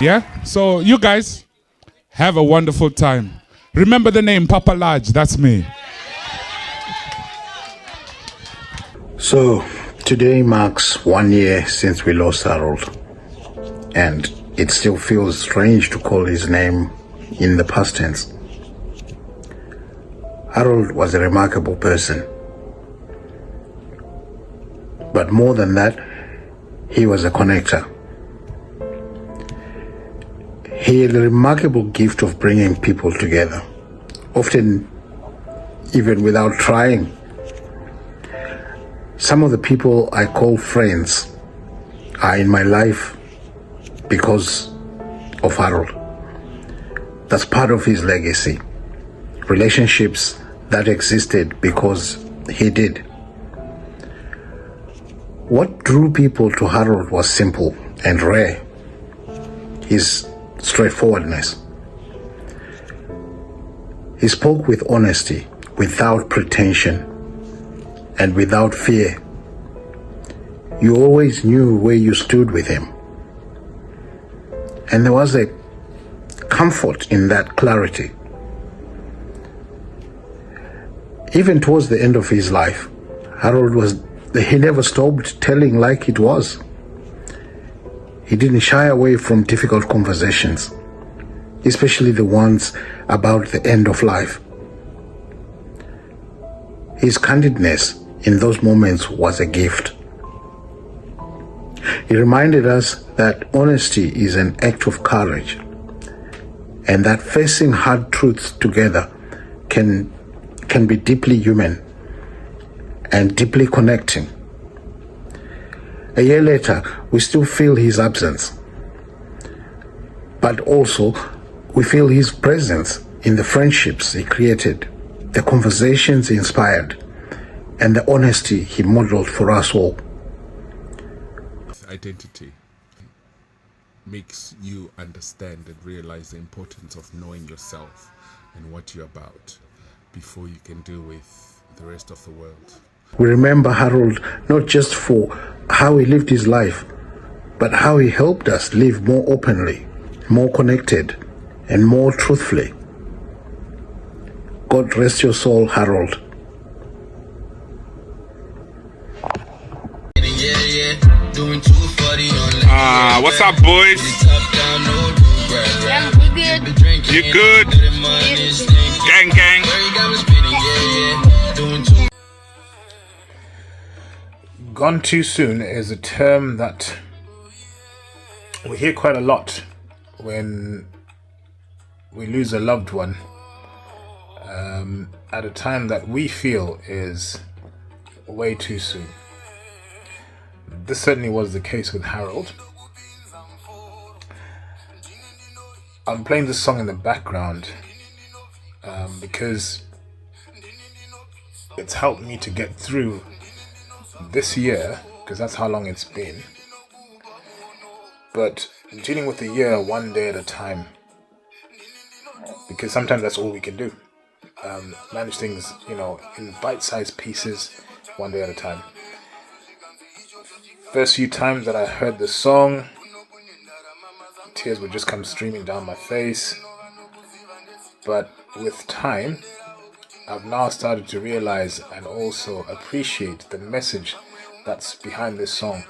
Yeah? So you guys have a wonderful time. Remember the name Papalarge, that's me. So, today marks 1 year since we lost Harold, and it still feels strange to call his name in the past tense. Harold was a remarkable person, but more than that, he was a connector. He had a remarkable gift of bringing people together, often even without trying. Some of the people I call friends are in my life because of Harold. That's part of his legacy. Relationships that existed because he did. What drew people to Harold was simple and rare. His straightforwardness. He spoke with honesty, without pretension, and without fear. You always knew where you stood with him. And there was a comfort in that clarity. Even towards the end of his life, he never stopped telling like it was. He didn't shy away from difficult conversations, especially the ones about the end of life. His candidness in those moments was a gift. He reminded us that honesty is an act of courage, and that facing hard truths together can be deeply human and deeply connecting. A year later, we still feel his absence, but also we feel his presence in the friendships he created, the conversations he inspired, and the honesty he modeled for us all. Identity makes you understand and realize the importance of knowing yourself and what you're about before you can deal with the rest of the world. We remember Harold not just for how he lived his life, but how he helped us live more openly, more connected, and more truthfully. God rest your soul, Harold. What's up, boys? You good? Gang, gang. Gone too soon is a term that we hear quite a lot when we lose a loved one at a time that we feel is way too soon. This certainly was the case with Harold. I'm playing this song in the background because it's helped me to get through this year, because that's how long it's been. But dealing with the year one day at a time, because sometimes that's all we can do. Manage things, in bite-sized pieces, one day at a time. First few times that I heard the song, tears would just come streaming down my face. But with time, I've now started to realize and also appreciate the message that's behind this song,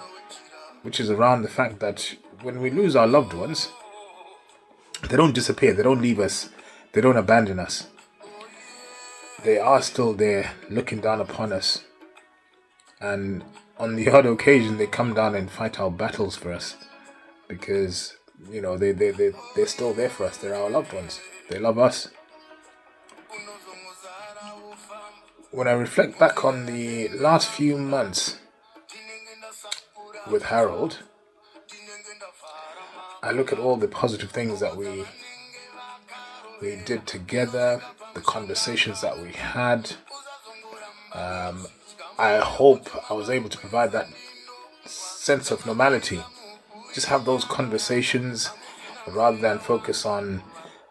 which is around the fact that when we lose our loved ones, they don't disappear, they don't leave us, they don't abandon us. They are still there looking down upon us. And on the odd occasion, they come down and fight our battles for us, because they're still there for us. They're our loved ones. They love us. When I reflect back on the last few months with Harold, I look at all the positive things that we did together, the conversations that we had. I hope I was able to provide that sense of normality. Just have those conversations rather than focus on,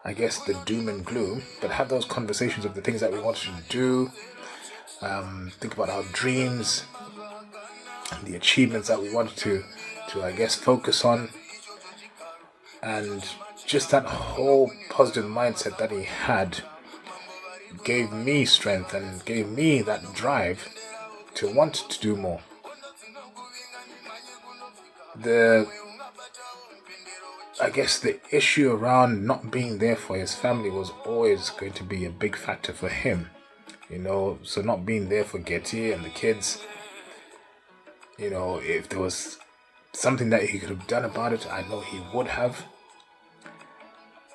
the doom and gloom, but have those conversations of the things that we wanted to do. Think about our dreams, the achievements that we wanted to focus on. And just that whole positive mindset that he had gave me strength and gave me that drive to want to do more. I guess the issue around not being there for his family was always going to be a big factor for him, so not being there for Getty and the kids, if there was something that he could have done about it, I know he would have.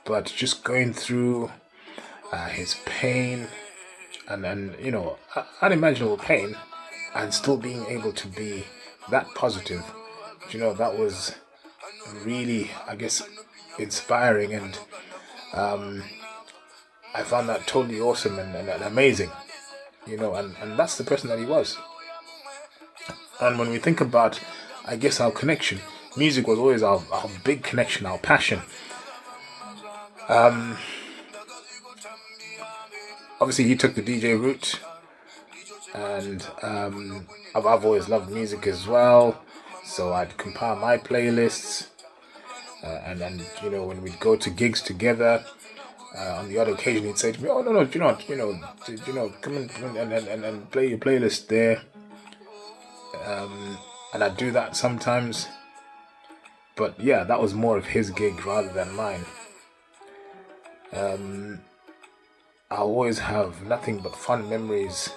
But just going through his pain and unimaginable pain, and still being able to be that positive, that was really, I guess, inspiring, and I found that totally awesome and amazing, and that's the person that he was. And when we think about, I guess, our connection, music was always our big connection, our passion. Obviously he took the DJ route, and I've always loved music as well, so I'd compile my playlists, and when we'd go to gigs together, on the other occasion he'd say to me, "Oh no, come and play your playlist there," and I'd do that sometimes, but yeah, that was more of his gig rather than mine. I always have nothing but fun memories,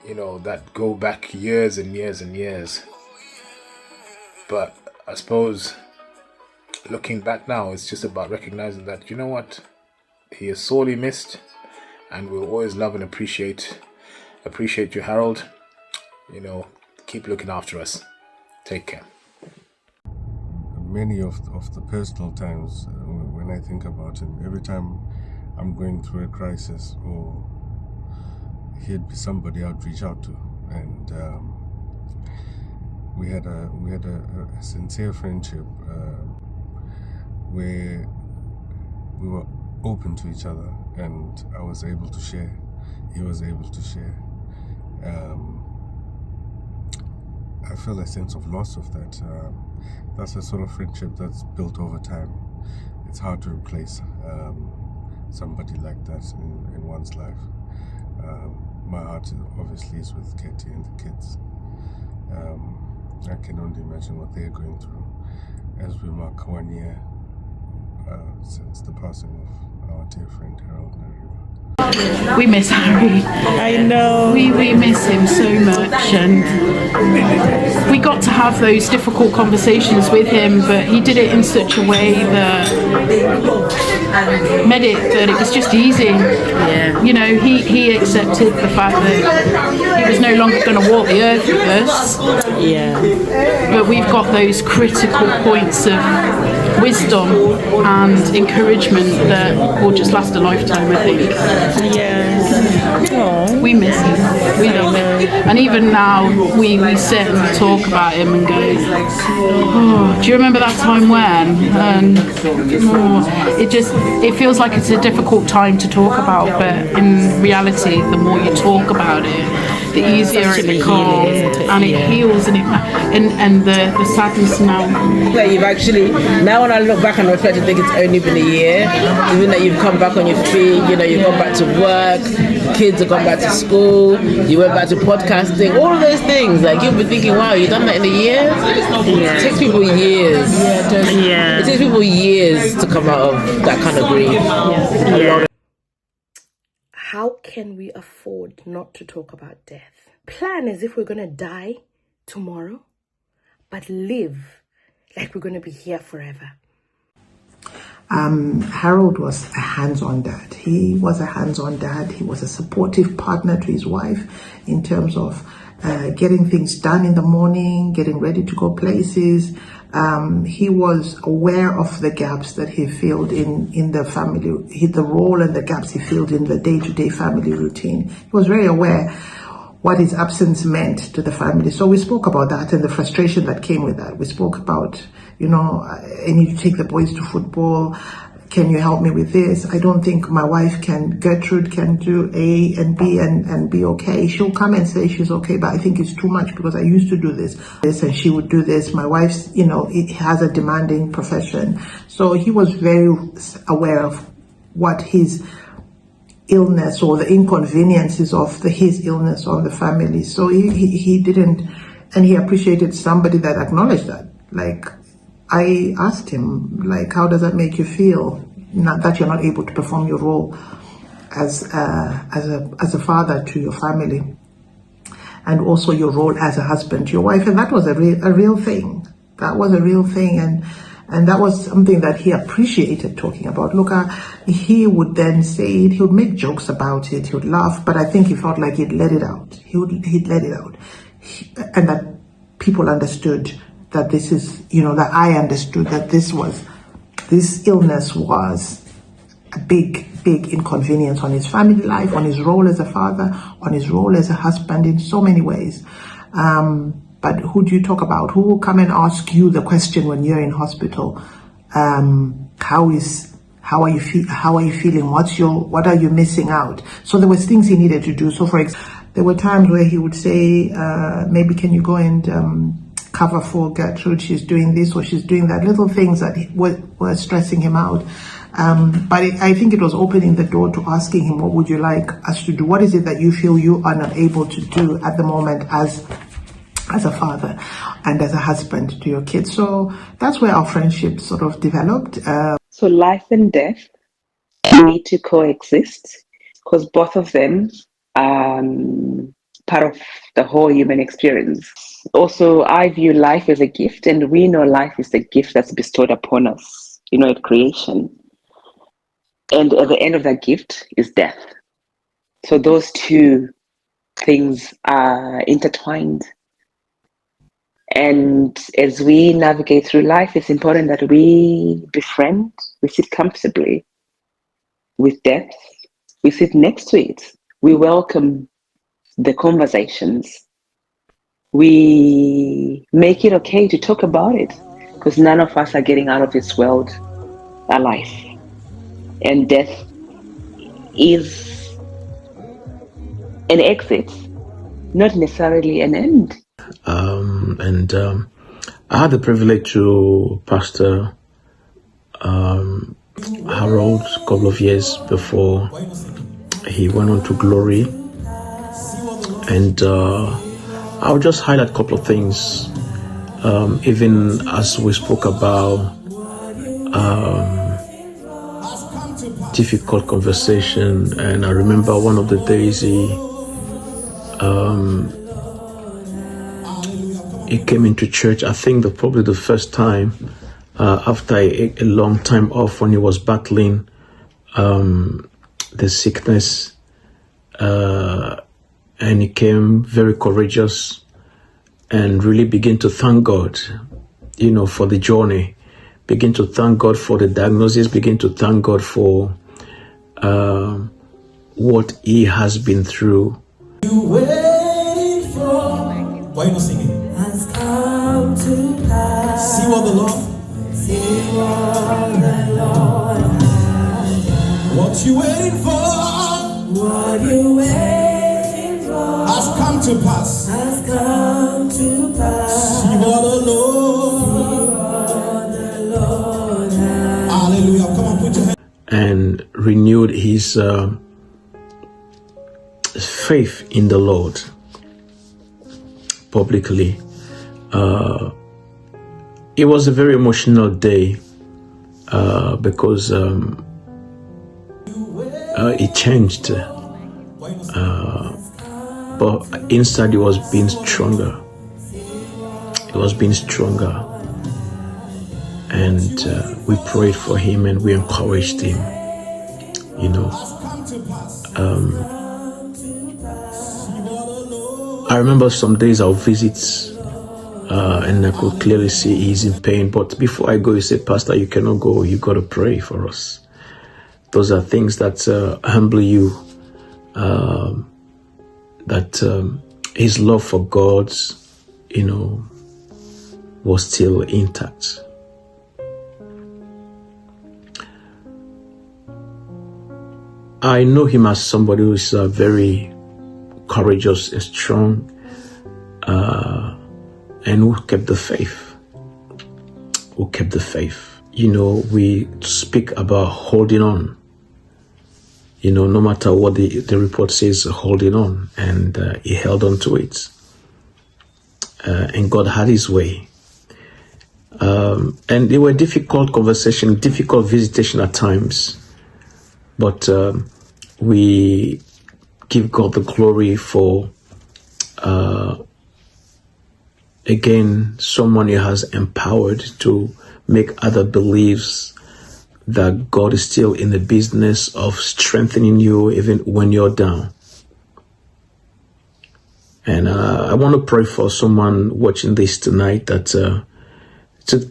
that go back years and years and years. But I suppose looking back now, it's just about recognizing that, what, he is sorely missed, and we'll always love and appreciate you, Harold. Keep looking after us. Take care. Many of the personal times when I think about him, every time I'm going through a crisis, or he'd be somebody I'd reach out to, and we had a sincere friendship where we were open to each other, and I was able to share, he was able to share. I feel a sense of loss of that. That's a sort of friendship that's built over time. It's hard to replace somebody like that in one's life. My heart obviously is with Katie and the kids. I can only imagine what they're going through as we mark 1 year since the passing of our dear friend Harold Nariwa. We miss Harry. I know. We miss him so much, and we got to have those difficult conversations with him, but he did it in such a way that made it that it was just easy. Yeah. He accepted the fact that he was no longer going to walk the earth with us. Yeah. But we've got those critical points of wisdom and encouragement that will just last a lifetime, I think. Yeah. Aww. We miss him. We love him. And even now, we sit and talk about him and go, "Oh, do you remember that time when?" And it feels like it's a difficult time to talk about, but in reality, the more you talk about it, the easier it becomes, and it heals, and the sadness now. That you've actually, now when I look back and reflect, I think it's only been a year. Even that you've come back on your feet, you've gone back to work, kids have gone back to school, you went back to podcasting, all of those things. Like, you'll be thinking, wow, you've done that in a year? Yeah. It takes people years. Yeah. It takes people years to come out of that kind of grief. Yeah. How can we afford not to talk about death? Plan as if we're going to die tomorrow, but live like we're going to be here forever. Harold was a hands-on dad. He was a hands-on dad. He was a supportive partner to his wife in terms of getting things done in the morning, getting ready to go places. He was aware of the gaps that he filled in the family, the role and the gaps he filled in the day-to-day family routine. He was very aware what his absence meant to the family. So we spoke about that and the frustration that came with that. We spoke about, I need to take the boys to football. can you help me with this? I don't think my wife Gertrude can do A and B and be okay. She'll come and say she's okay, but I think it's too much because I used to do this, and she would do this. My wife's, it has a demanding profession. So he was very aware of what his illness or the inconveniences of his illness on the family. So he didn't, and he appreciated somebody that acknowledged that. Like, I asked him, like, how does that make you feel? Not that you're not able to perform your role as a father to your family, and also your role as a husband to your wife. And that was a real thing. That was a real thing, and that was something that he appreciated talking about. Look, he would then say it. He would make jokes about it. He would laugh, but I think he felt like he'd let it out. He'd let it out, and that people understood that this is, that I understood that this illness was a big inconvenience on his family life, on his role as a father, on his role as a husband in so many ways. But who do you talk about? Who will come and ask you the question when you're in hospital? How are you feeling? What are you missing out? So there was things he needed to do. So for example, there were times where he would say, maybe can you go and cover for Gertrude, she's doing this or she's doing that, little things that were stressing him out. But I think it was opening the door to asking him, what would you like us to do? What is it that you feel you are not able to do at the moment as a father and as a husband to your kids? So that's where our friendship sort of developed. So life and death need to coexist because both of them are part of the whole human experience. Also, I view life as a gift, and we know life is the gift that's bestowed upon us, at creation. And at the end of that gift is death. So those two things are intertwined. And as we navigate through life, it's important that we befriend, we sit comfortably with death, we sit next to it, we welcome the conversations, we make it okay to talk about it, because none of us are getting out of this world alive. And death is an exit, not necessarily an end. I had the privilege to pastor Harold a couple of years before he went on to glory, and I'll just highlight a couple of things, even as we spoke about difficult conversation. And I remember one of the days he came into church. I think probably the first time after a long time off, when he was battling the sickness, and he came very courageous and really began to thank God, for the journey. Begin to thank God for the diagnosis. Begin to thank God for what he has been through. Why not singing? Has come to pass. See what the Lord. See what the Lord has. What you waiting for? What you waiting for? Has come to pass. Has come to pass. See what the Lord. See what the Lord has. Hallelujah! Come on, put your hand. And renewed his faith in the Lord publicly. It was a very emotional day because it changed, but inside it was being stronger. It was being stronger, and we prayed for him and we encouraged him. I remember some days I'll visit and I could clearly see he's in pain. But before I go, he said, Pastor, you cannot go. You got to pray for us. Those are things that humble you, that his love for God, was still intact. I know him as somebody who is very courageous and strong, and who kept the faith. You know, we speak about holding on. You know, no matter what the report says, holding on, and he held on to it. And God had his way. And they were difficult conversation, difficult visitation at times. But we give God the glory for, again, someone he has empowered to make other beliefs that God is still in the business of strengthening you even when you're down. And I want to pray for someone watching this tonight that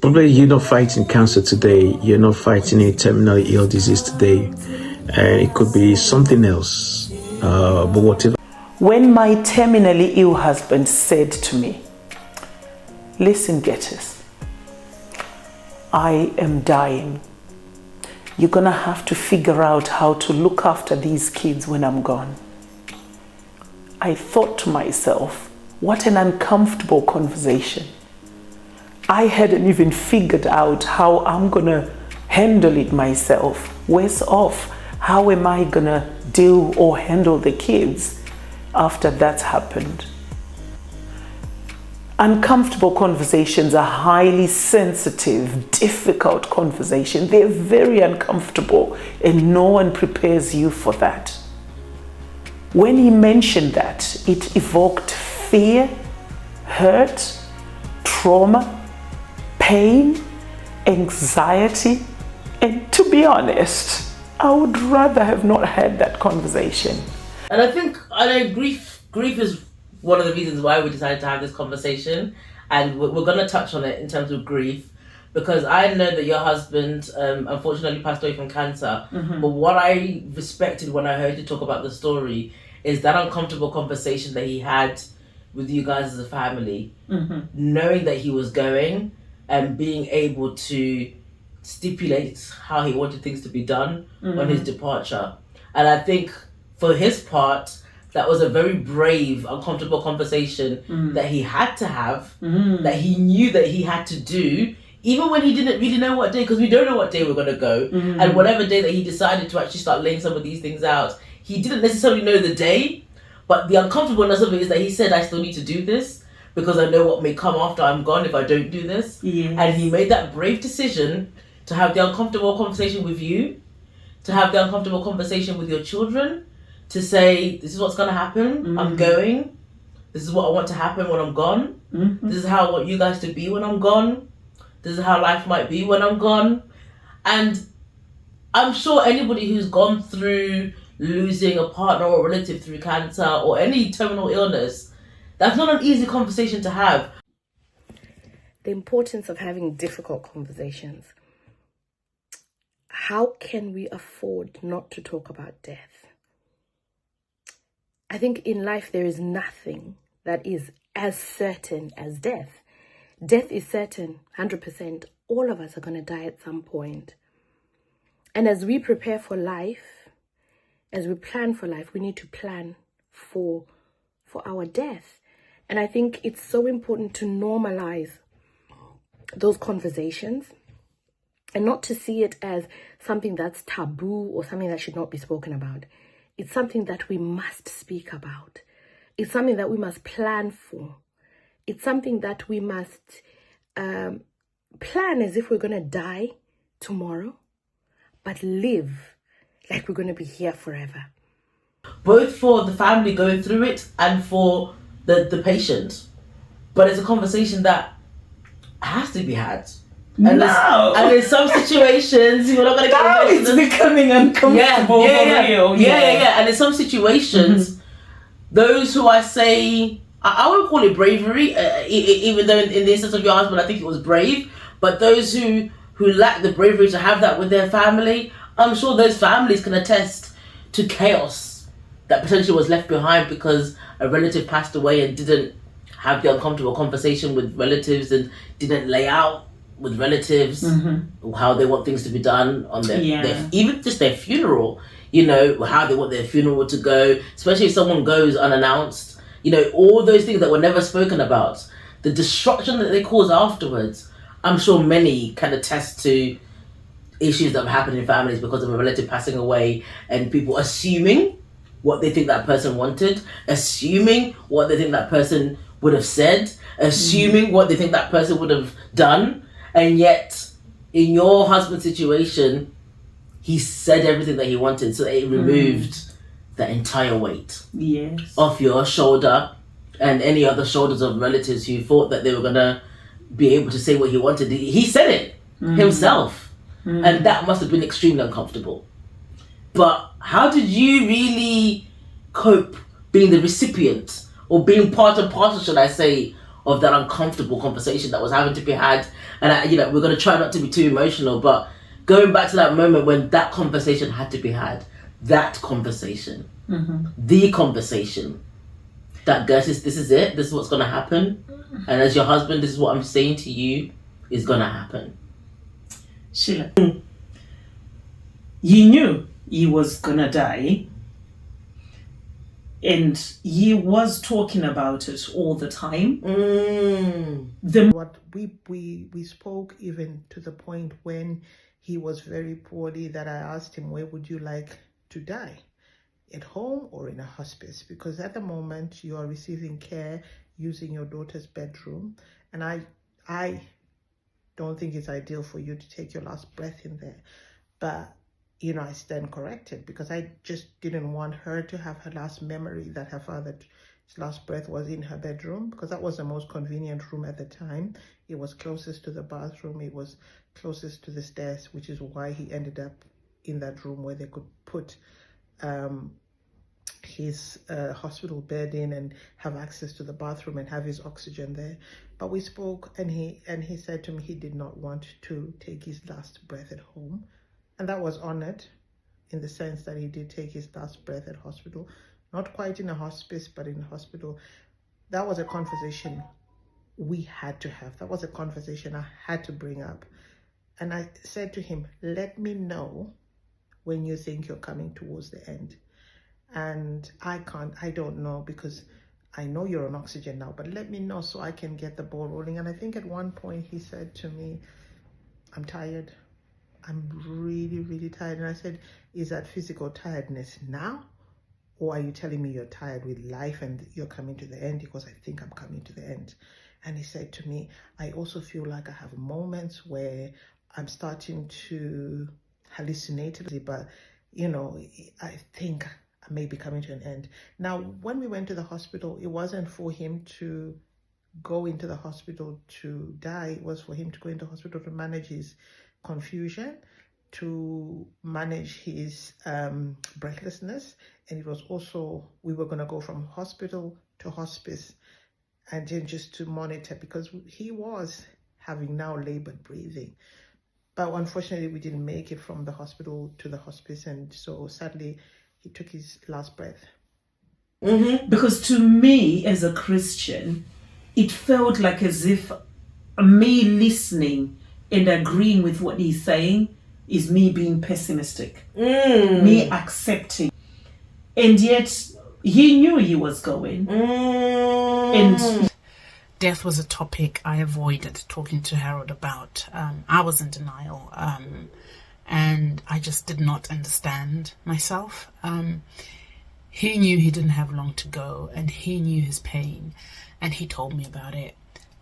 probably you're not fighting cancer today, you're not fighting a terminally ill disease today, and it could be something else, but whatever. When my terminally ill husband said to me, listen, Getters, I am dying. You're going to have to figure out how to look after these kids when I'm gone. I thought to myself, what an uncomfortable conversation. I hadn't even figured out how I'm going to handle it myself. Worse off, how am I going to deal or handle the kids after that's happened? Uncomfortable conversations are highly sensitive, difficult conversations. They're very uncomfortable, and no one prepares you for that. When he mentioned that, it evoked fear, hurt, trauma, pain, anxiety, and to be honest, I would rather have not had that conversation. And I think grief is one of the reasons why we decided to have this conversation, and we're going to touch on it in terms of grief, because I know that your husband unfortunately passed away from cancer. But what I respected when I heard you talk about the story is that uncomfortable conversation that he had with you guys as a family, knowing that he was going and being able to stipulate how he wanted things to be done on his departure. And I think for his part, that was a very brave, uncomfortable conversation that he had to have, that he knew that he had to do, even when he didn't really know what day, because we don't know what day we're going to go. And whatever day that he decided to actually start laying some of these things out, he didn't necessarily know the day, but the uncomfortableness of it is that he said, I still need to do this because I know what may come after I'm gone if I don't do this. Yes. And he made that brave decision to have the uncomfortable conversation with you, to have the uncomfortable conversation with your children, to say, this is what's going to happen, I'm going, this is what I want to happen when I'm gone, this is how I want you guys to be when I'm gone, this is how life might be when I'm gone. And I'm sure anybody who's gone through losing a partner or a relative through cancer or any terminal illness, that's not an easy conversation to have. The importance of having difficult conversations. How can we afford not to talk about death? I think in life there is nothing that is as certain as death. Death is certain, 100%. All of us are going to die at some point. And as we prepare for life, as we plan for life, we need to plan for our death. And I think it's so important to normalize those conversations and not to see it as something that's taboo or something that should not be spoken about. It's something that we must speak about. It's something that we must plan for. It's something that we must plan as if we're going to die tomorrow, but live like we're going to be here forever. Both for the family going through it and for the patient. But it's a conversation that has to be had. And in some situations, you're not going to get it's becoming uncomfortable for real. Yeah. And in some situations, those who I say, I won't call it bravery, even though in the instance of your husband, I think it was brave. But those who lack the bravery to have that with their family, I'm sure those families can attest to chaos that potentially was left behind because a relative passed away and didn't have the uncomfortable conversation with relatives and didn't lay out with relatives, how they want things to be done on their even just their funeral, you know, how they want their funeral to go, especially if someone goes unannounced, you know, all those things that were never spoken about, the destruction that they cause afterwards. I'm sure many can attest to issues that have happened in families because of a relative passing away and people assuming what they think that person wanted, assuming what they think that person would have said, assuming what they think that person would have done. And yet, in your husband's situation, he said everything that he wanted, so it removed the entire weight off your shoulder and any other shoulders of relatives who thought that they were going to be able to say what he wanted. He said it himself. And that must have been extremely uncomfortable. But how did you really cope being the recipient or being part and parcel, should I say, of that uncomfortable conversation that was having to be had? And, you know, we're going to try not to be too emotional, but going back to that moment when that conversation had to be had, that conversation, the conversation, that Gertis, this is it, this is what's going to happen. And as your husband, this is what I'm saying to you is going to happen. Sheila, you knew he was gonna die, and he was talking about it all the time. What we spoke even to the point when he was very poorly that I asked him, where would you like to die? At home or in a hospice? Because at the moment you are receiving care using your daughter's bedroom, and I don't think it's ideal for you to take your last breath in there. But, you know, I stand corrected because I just didn't want her to have her last memory that her father's last breath was in her bedroom, because that was the most convenient room at the time. It was closest to the bathroom. It was closest to the stairs, which is why he ended up in that room where they could put his hospital bed in and have access to the bathroom and have his oxygen there. But we spoke, and he said to me he did not want to take his last breath at home, and that was honored in the sense that he did take his last breath at hospital, not quite in a hospice, but in a hospital. That was a conversation we had to have. That was a conversation I had to bring up, and I said to him, let me know when you think you're coming towards the end. And I don't know, because I know you're on oxygen now, but let me know so I can get the ball rolling. And I think at one point he said to me, I'm tired. I'm really, really tired. And I said, is that physical tiredness now? Or are you telling me you're tired with life and you're coming to the end? Because I think I'm coming to the end. And he said to me, I also feel like I have moments where I'm starting to hallucinate, but, you know, I think I may be coming to an end. Now, when we went to the hospital, it wasn't for him to go into the hospital to die. It was for him to go into hospital to manage his confusion, to manage his breathlessness. And it was also, we were going to go from hospital to hospice, and then just to monitor, because he was having now labored breathing. But unfortunately, we didn't make it from the hospital to the hospice, and so sadly, he took his last breath. Because to me, as a Christian, it felt like as if me listening and agreeing with what he's saying is me being pessimistic, me accepting. And yet, he knew he was going. And death was a topic I avoided talking to Harold about. I was in denial. And I just did not understand myself. He knew he didn't have long to go, and he knew his pain, and he told me about it.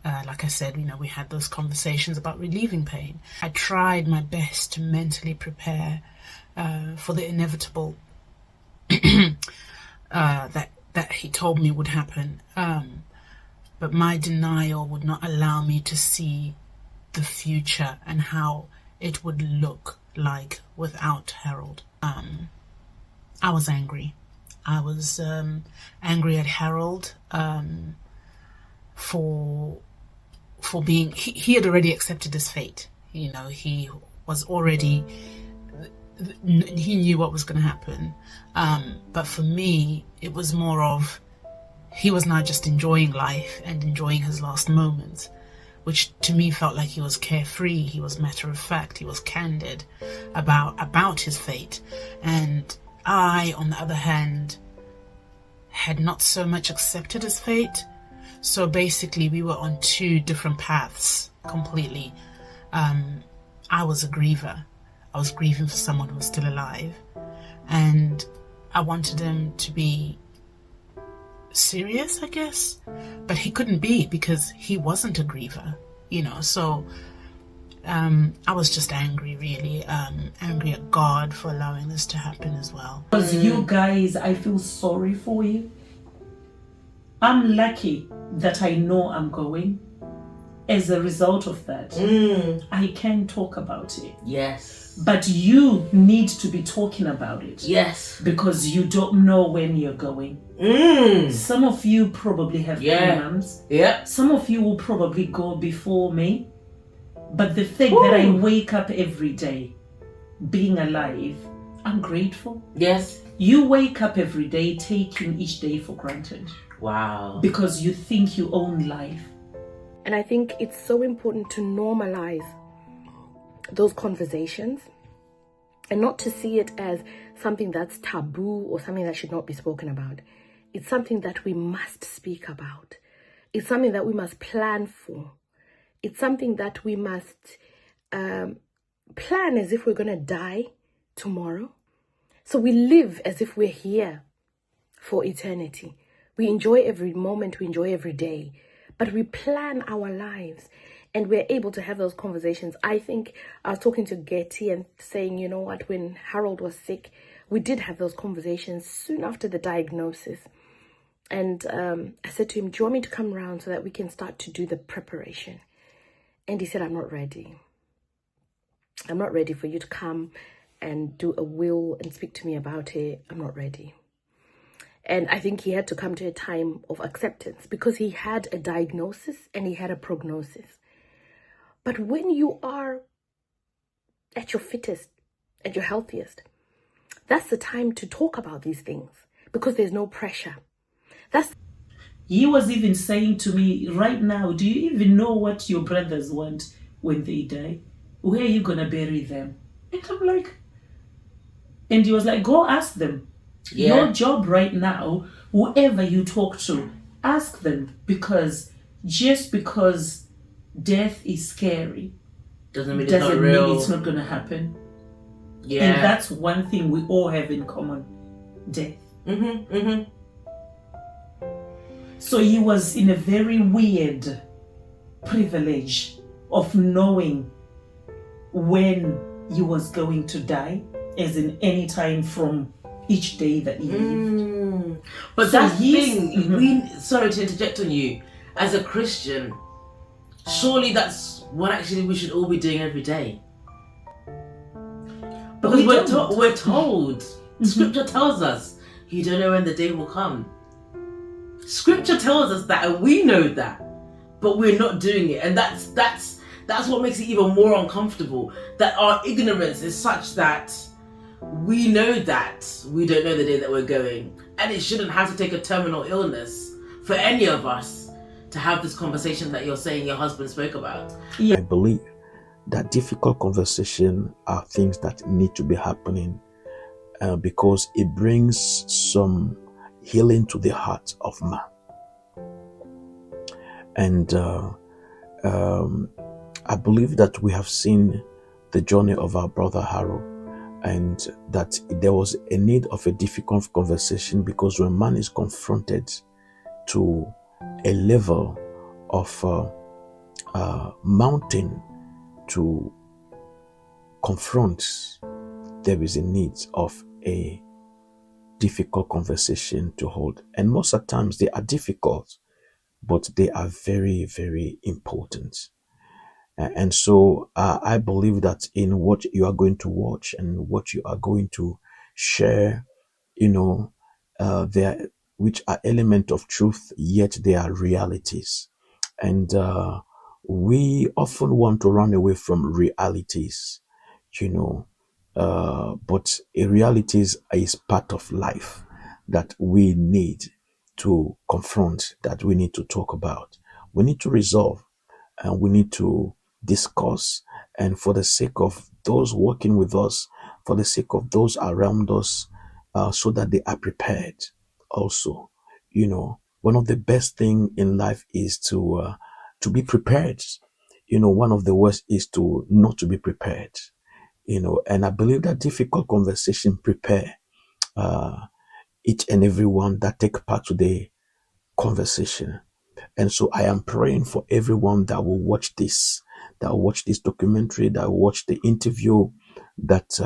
Like I said, you know, we had those conversations about relieving pain. I tried my best to mentally prepare for the inevitable that he told me would happen. But my denial would not allow me to see the future and how it would look like without Harold. I was angry. I was angry at Harold for being. He had already accepted his fate. You know, he was already. He knew what was going to happen. But for me, it was more of he was now just enjoying life and enjoying his last moments, which to me felt like he was carefree, he was matter of fact, he was candid about his fate. And I, on the other hand, had not so much accepted his fate. So basically we were on two different paths completely. I was a griever. I was grieving for someone who was still alive, and I wanted him to be serious, I guess, but he couldn't be because he wasn't a griever, so I was just angry, really, angry at God for allowing this to happen as well. Because you guys, I feel sorry for you. I'm lucky that I know I'm going. As a result of that, I can talk about it. Yes. But you need to be talking about it. Yes. Because you don't know when you're going. Some of you probably have plans. Yeah. Some of you will probably go before me. But the fact that I wake up every day being alive, I'm grateful. Yes. You wake up every day taking each day for granted. Wow. Because you think you own life. And I think it's so important to normalize those conversations and not to see it as something that's taboo or something that should not be spoken about. It's something that we must speak about. It's something that we must plan for. It's something that we must plan as if we're going to die tomorrow. So we live as if we're here for eternity. We enjoy every moment, we enjoy every day. But we plan our lives and we're able to have those conversations. I think I was talking to Getty and saying, you know what, when Harold was sick, we did have those conversations soon after the diagnosis. And I said to him, do you want me to come around so that we can start to do the preparation? And he said, I'm not ready. I'm not ready for you to come and do a will and speak to me about it. I'm not ready. And I think he had to come to a time of acceptance because he had a diagnosis and he had a prognosis. But when you are at your fittest, at your healthiest, that's the time to talk about these things because there's no pressure. He was even saying to me, right now, do you even know what your brothers want when they die? Where are you going to bury them? And I'm like, and he was like, go ask them. Yeah. Your job right now, whoever you talk to, ask them, because just because death is scary doesn't mean it's not going to happen. Yeah. And that's one thing we all have in common, death. So he was in a very weird privilege of knowing when he was going to die, as in any time from each day that he lived. But So that's the he's- thing, sorry to interject on you, as a Christian, surely that's what actually we should all be doing every day. But Because we don't. we're told, Scripture tells us, you don't know when the day will come. Scripture tells us that, and we know that, but we're not doing it, and that's what makes it even more uncomfortable. That our ignorance is such that we know that we don't know the day that we're going, and it shouldn't have to take a terminal illness for any of us to have this conversation that you're saying your husband spoke about. I believe that difficult conversation are things that need to be happening because it brings some healing to the heart of man. And I believe that we have seen the journey of our brother Harold, and that there was a need of a difficult conversation, because when man is confronted to a level of mountain to confront, there is a need of a difficult conversation to hold. And most of the times they are difficult, but they are very, very important. And so I believe that in what you are going to watch and what you are going to share, there, which are elements of truth, yet they are realities. And we often want to run away from realities, but a realities is part of life that we need to confront, that we need to talk about. We need to resolve. and we need to discuss. And for the sake of those working with us, for the sake of those around us, so that they are prepared also. One of the best thing in life is to be prepared. One of the worst is to not to be prepared. And I believe that difficult conversation prepare each and every one that take part to the conversation. And so I am praying for everyone that will watch this, documentary, that will watch the interview, that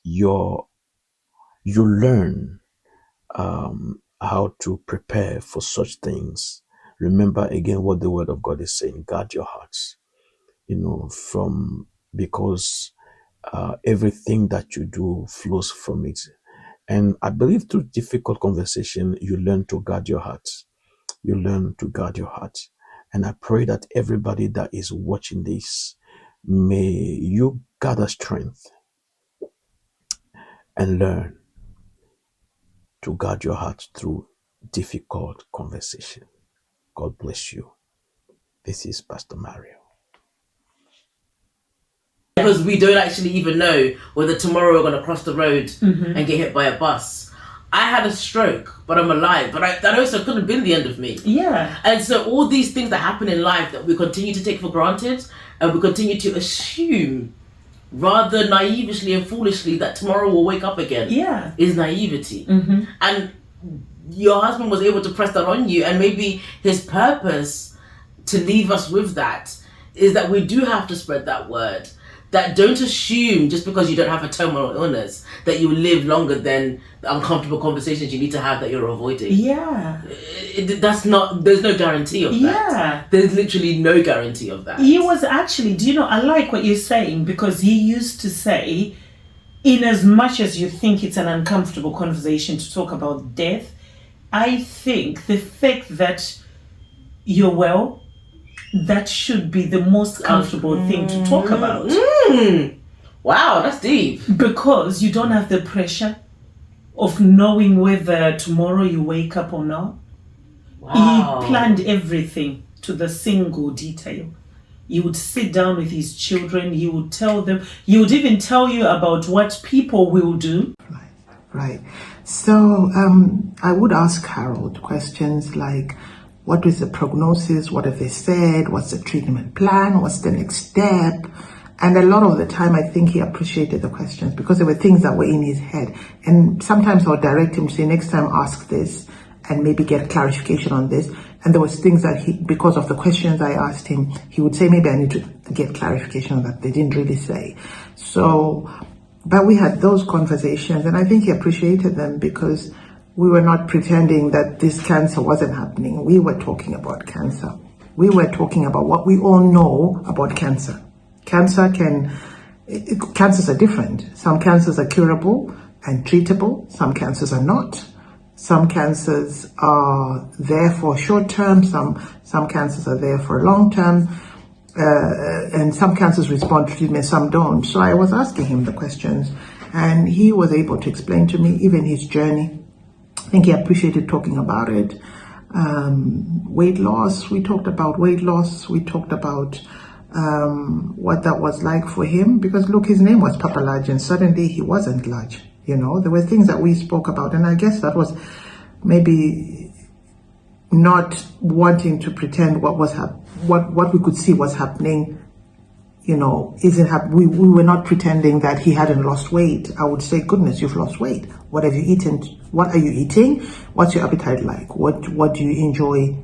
you learn how to prepare for such things. Remember again what the word of God is saying: guard your hearts. Because everything that you do flows from it. And I believe through difficult conversation, you learn to guard your heart. You learn to guard your heart. And I pray that everybody that is watching this, may you gather strength and learn to guard your heart through difficult conversation. God bless you. This is Pastor Mario. Because we don't actually even know whether tomorrow we're going to cross the road and get hit by a bus. I had a stroke, but I'm alive. But that also could have been the end of me. Yeah. And so all these things that happen in life that we continue to take for granted, and we continue to assume rather naively and foolishly that tomorrow we'll wake up again, is naivety. And your husband was able to press that on you, and maybe his purpose to leave us with that is that we do have to spread that word. That don't assume just because you don't have a terminal illness that you live longer than the uncomfortable conversations you need to have that you're avoiding. Yeah. There's no guarantee of that. Yeah. There's literally no guarantee of that. He was actually, I like what you're saying, because he used to say, in as much as you think it's an uncomfortable conversation to talk about death, I think the fact that you're well, that should be the most comfortable thing to talk about. Wow, that's deep. Because you don't have the pressure of knowing whether tomorrow you wake up or not. Wow. He planned everything to the single detail. He would sit down with his children, he would tell them, he would even tell you about what people will do. Right. So I would ask Harold questions like, what is the prognosis? What have they said? What's the treatment plan? What's the next step? And a lot of the time, I think he appreciated the questions because there were things that were in his head. And sometimes I would direct him to say, next time ask this and maybe get clarification on this. And there was things that because of the questions I asked him, he would say, maybe I need to get clarification on that. They didn't really say. But we had those conversations, and I think he appreciated them because we were not pretending that this cancer wasn't happening. We were talking about cancer. We were talking about what we all know about cancer. Cancers are different. Some cancers are curable and treatable. Some cancers are not. Some cancers are there for short term. Some cancers are there for long term. And some cancers respond to treatment, some don't. So I was asking him the questions, and he was able to explain to me even his journey. I think he appreciated talking about it. Weight loss, we talked about weight loss. We talked about what that was like for him, because look, his name was Papalarge and suddenly he wasn't large. There were things that we spoke about, and I guess that was maybe not wanting to pretend what we could see was happening. We were not pretending that he hadn't lost weight. I would say, goodness, you've lost weight. What have you eaten? What are you eating? What's your appetite like? What do you enjoy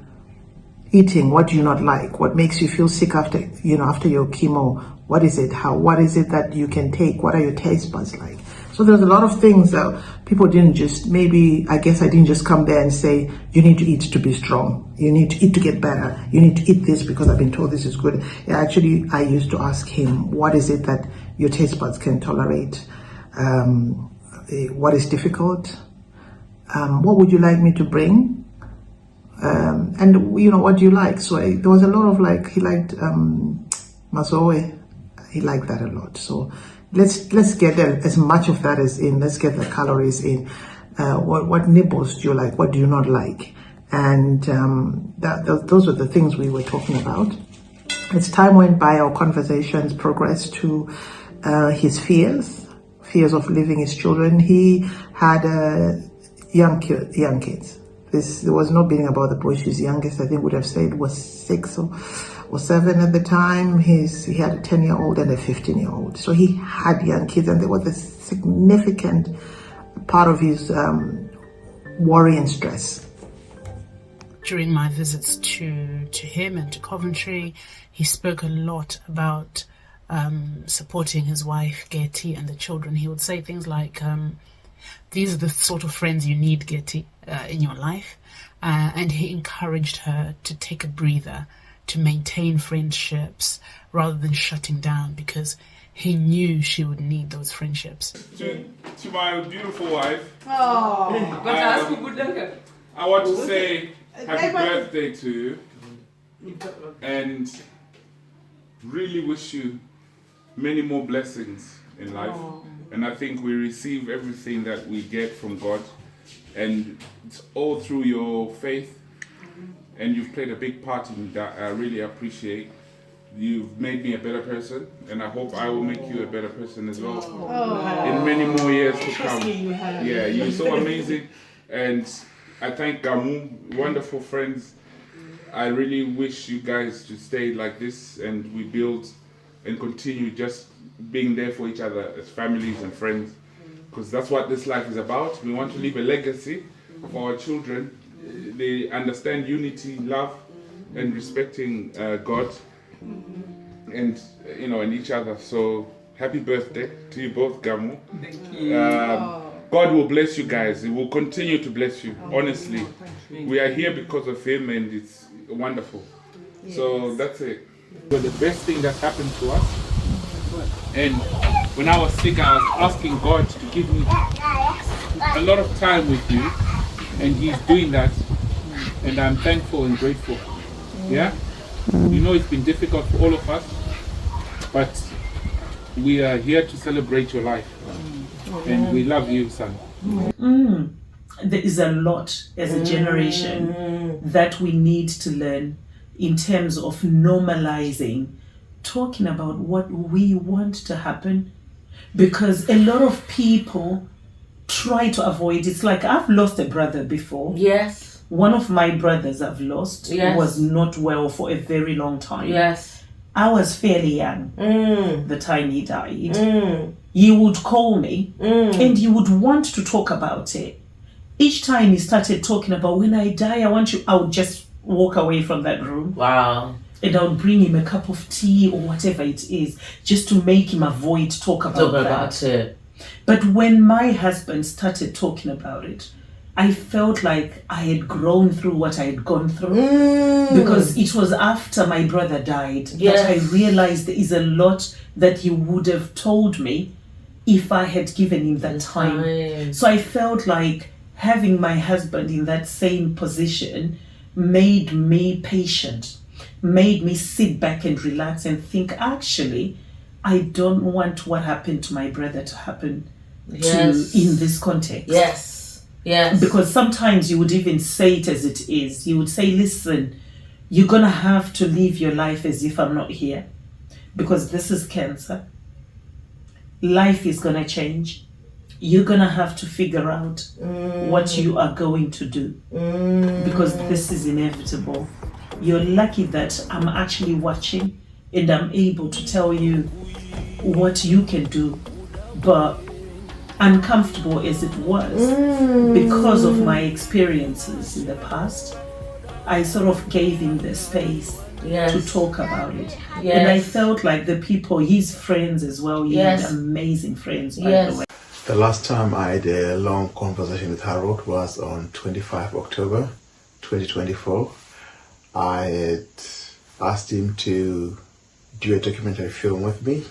eating? What do you not like? What makes you feel sick after your chemo? What is it? What is it that you can take? What are your taste buds like? So there's a lot of things that people didn't just, I didn't just come there and say, you need to eat to be strong. You need to eat to get better. You need to eat this because I've been told this is good. Actually, I used to ask him, what is it that your taste buds can tolerate? What is difficult? What would you like me to bring? And what do you like? So there was a lot of he liked mazoe. He liked that a lot. So let's get as much of that as in. Let's get the calories in. What nibbles do you like? What do you not like? And those were the things we were talking about. As time went by, our conversations progressed to his fears of leaving his children. He had young kids. There was no beating about the bush. His youngest, I think, would have said was 6 or 7 at the time. He had a 10-year-old and a 15-year-old. So he had young kids, and there was a significant part of his worry and stress. During my visits to him and to Coventry, he spoke a lot about supporting his wife, Getty, and the children. He would say things like, these are the sort of friends you need, Getty, in your life. And he encouraged her to take a breather, to maintain friendships rather than shutting down, because he knew she would need those friendships. To my beautiful wife, Oh, I want to say happy birthday to you, and really wish you many more blessings in life. And I think we receive everything that we get from God, and it's all through your faith, and you've played a big part in that. I really appreciate. You've made me a better person, and I hope I will make you a better person as well in many more years to come. Yeah, you're so amazing, and I thank Gamu, wonderful friends. I really wish you guys to stay like this, and we build and continue just being there for each other as families and friends, because that's what this life is about. We want to leave a legacy for our children. They understand unity, love, and respecting God, and and each other. So happy birthday to you both, Gamu. Thank you. God will bless you guys. He will continue to bless you. Honestly, we are here because of him, and it's wonderful. Yes. So that's it. But the best thing that happened to us. And when I was sick, I was asking God to give me a lot of time with you, and he's doing that, and I'm thankful and grateful. Yeah? You know, it's been difficult for all of us, but we are here to celebrate your life, and we love you, son. There is a lot as a generation that we need to learn in terms of normalizing talking about what we want to happen, because a lot of people try to avoid. It's like, I've lost a brother before. Yes. One of my brothers I've lost was not well for a very long time. Yes. I was fairly young the time he died. You would call me and you would want to talk about it. Each time he started talking about, when I die, I want you, I would just walk away from that room. Wow. And I would bring him a cup of tea or whatever it is, just to make him avoid talk about it. But when my husband started talking about it, I felt like I had grown through what I had gone through. Because it was after my brother died that I realized there is a lot that he would have told me if I had given him that time. So I felt like having my husband in that same position made me patient, made me sit back and relax and think, actually, I don't want what happened to my brother to happen to in this context. Yes. Because sometimes you would even say it as it is. You would say, listen, you're going to have to live your life as if I'm not here, because this is cancer. Life is going to change. You're going to have to figure out what you are going to do, because this is inevitable. You're lucky that I'm actually watching and I'm able to tell you what you can do. But uncomfortable as it was, because of my experiences in the past, I sort of gave him the space to talk about it. And I felt like the people, his friends as well, he had amazing friends, by the way. The last time I had a long conversation with Harold was on 25 October 2024. I had asked him to do a documentary film with me.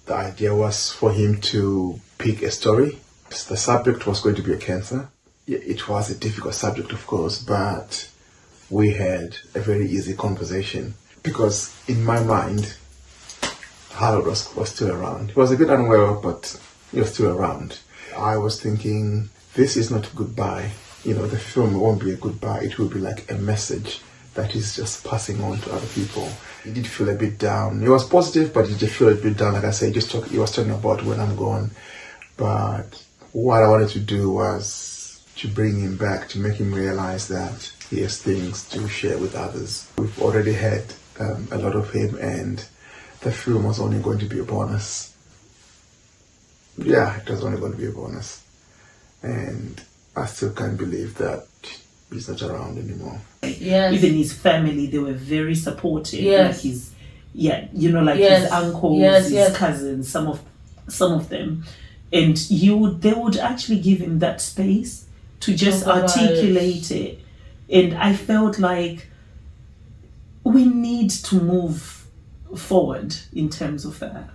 The idea was for him to pick a story. The subject was going to be a cancer. It was a difficult subject, of course, but we had a very easy conversation, because in my mind, Harold was still around. He was a bit unwell, but he was still around. I was thinking, this is not goodbye. The film won't be a goodbye. It will be like a message that he's just passing on to other people. He did feel a bit down. He was positive, but he just felt a bit down. Like I said, he was talking about when I'm gone. But what I wanted to do was to bring him back, to make him realize that he has things to share with others. We've already had a lot of him, and the film was only going to be a bonus. Yeah, it was only going to be a bonus. And I still can't believe that he's not around anymore. Yes. Even his family, they were very supportive. Yes. Like his uncles, his cousins, some of them. And they would actually give him that space to just articulate it. And I felt like we need to move forward in terms of that.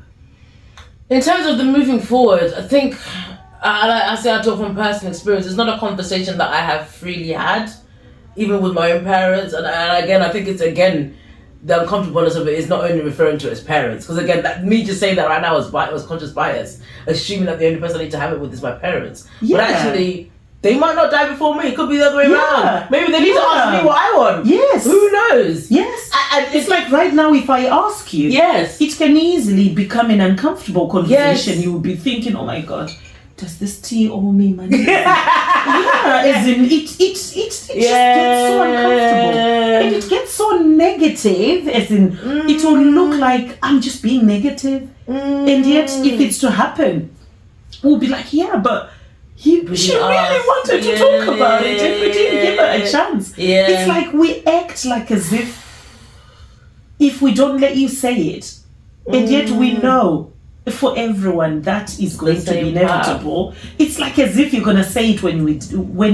In terms of the moving forward, I think, I talk from personal experience, it's not a conversation that I have freely had, even with my own parents. And again, I think it's, the uncomfortableness of it is not only referring to his parents. Because again, me just saying that right now was conscious bias, assuming that the only person I need to have it with is my parents. Yeah. But actually, they might not die before me. It could be the other way around. Maybe they need to ask me what I want. Yes. Who knows? Yes. And it's like right now, if I ask you, it can easily become an uncomfortable conversation. You would be thinking, oh my God, does this tea owe me money? As in, it just gets so uncomfortable. And it gets so negative, as in, it will look like I'm just being negative. And yet, if it's to happen, we'll be like, but she really wanted to talk about it, and we didn't give her a chance. It's like we act like as if we don't let you say it, and yet we know for everyone that is going to be inevitable. It's like as if you're going to say it when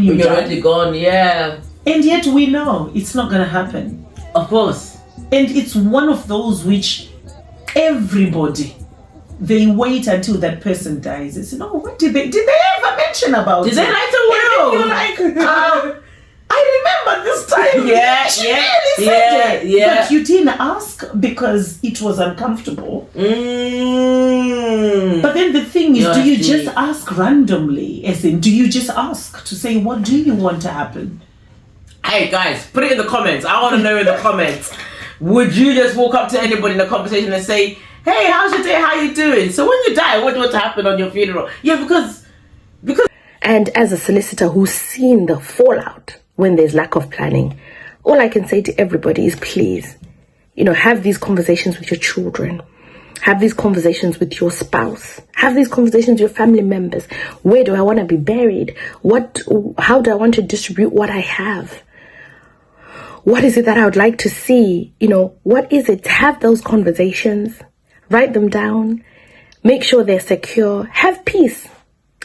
you're already gone, and yet we know it's not going to happen. Of course. And it's one of those which everybody, they wait until that person dies. They say, "No, what did they ever mention about it? Did they write a will?" You're like, I remember this time. She said it. But you didn't ask because it was uncomfortable. But then the thing is, do you just ask randomly? As in, do you just ask to say, what do you want to happen? Hey guys, put it in the comments. I want to know in the comments. Would you just walk up to anybody in a conversation and say, "Hey, how's your day? How you doing? So when you die, what do you want to happen on your funeral?" Because. And as a solicitor who's seen the fallout when there's lack of planning, all I can say to everybody is please, have these conversations with your children. Have these conversations with your spouse. Have these conversations with your family members. Where do I want to be buried? How do I want to distribute what I have? What is it that I would like to see? What is it? Have those conversations. Write them down. Make sure they're secure. Have peace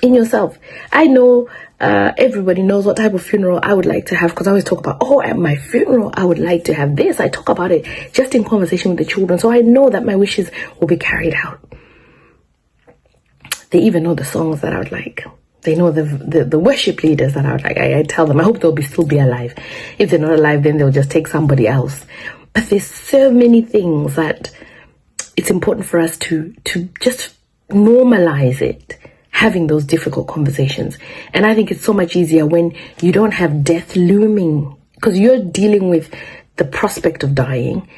in yourself. I know everybody knows what type of funeral I would like to have, because I always talk about, at my funeral, I would like to have this. I talk about it just in conversation with the children. So I know that my wishes will be carried out. They even know the songs that I would like. They know the worship leaders that I would like. I tell them, I hope they'll still be alive. If they're not alive, then they'll just take somebody else. But there's so many things that it's important for us to just normalize it, having those difficult conversations. And I think it's so much easier when you don't have death looming, because you're dealing with the prospect of dying.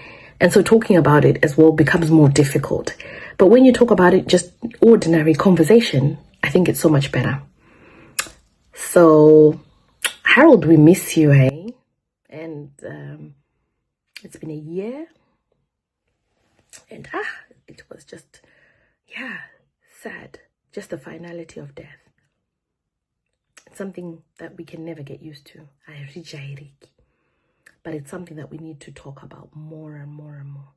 And so talking about it as well becomes more difficult. But when you talk about it, just ordinary conversation, I think it's so much better. So, Harold, we miss you, eh? And it's been a year. And it was just, sad. Just the finality of death. It's something that we can never get used to. But it's something that we need to talk about more and more and more.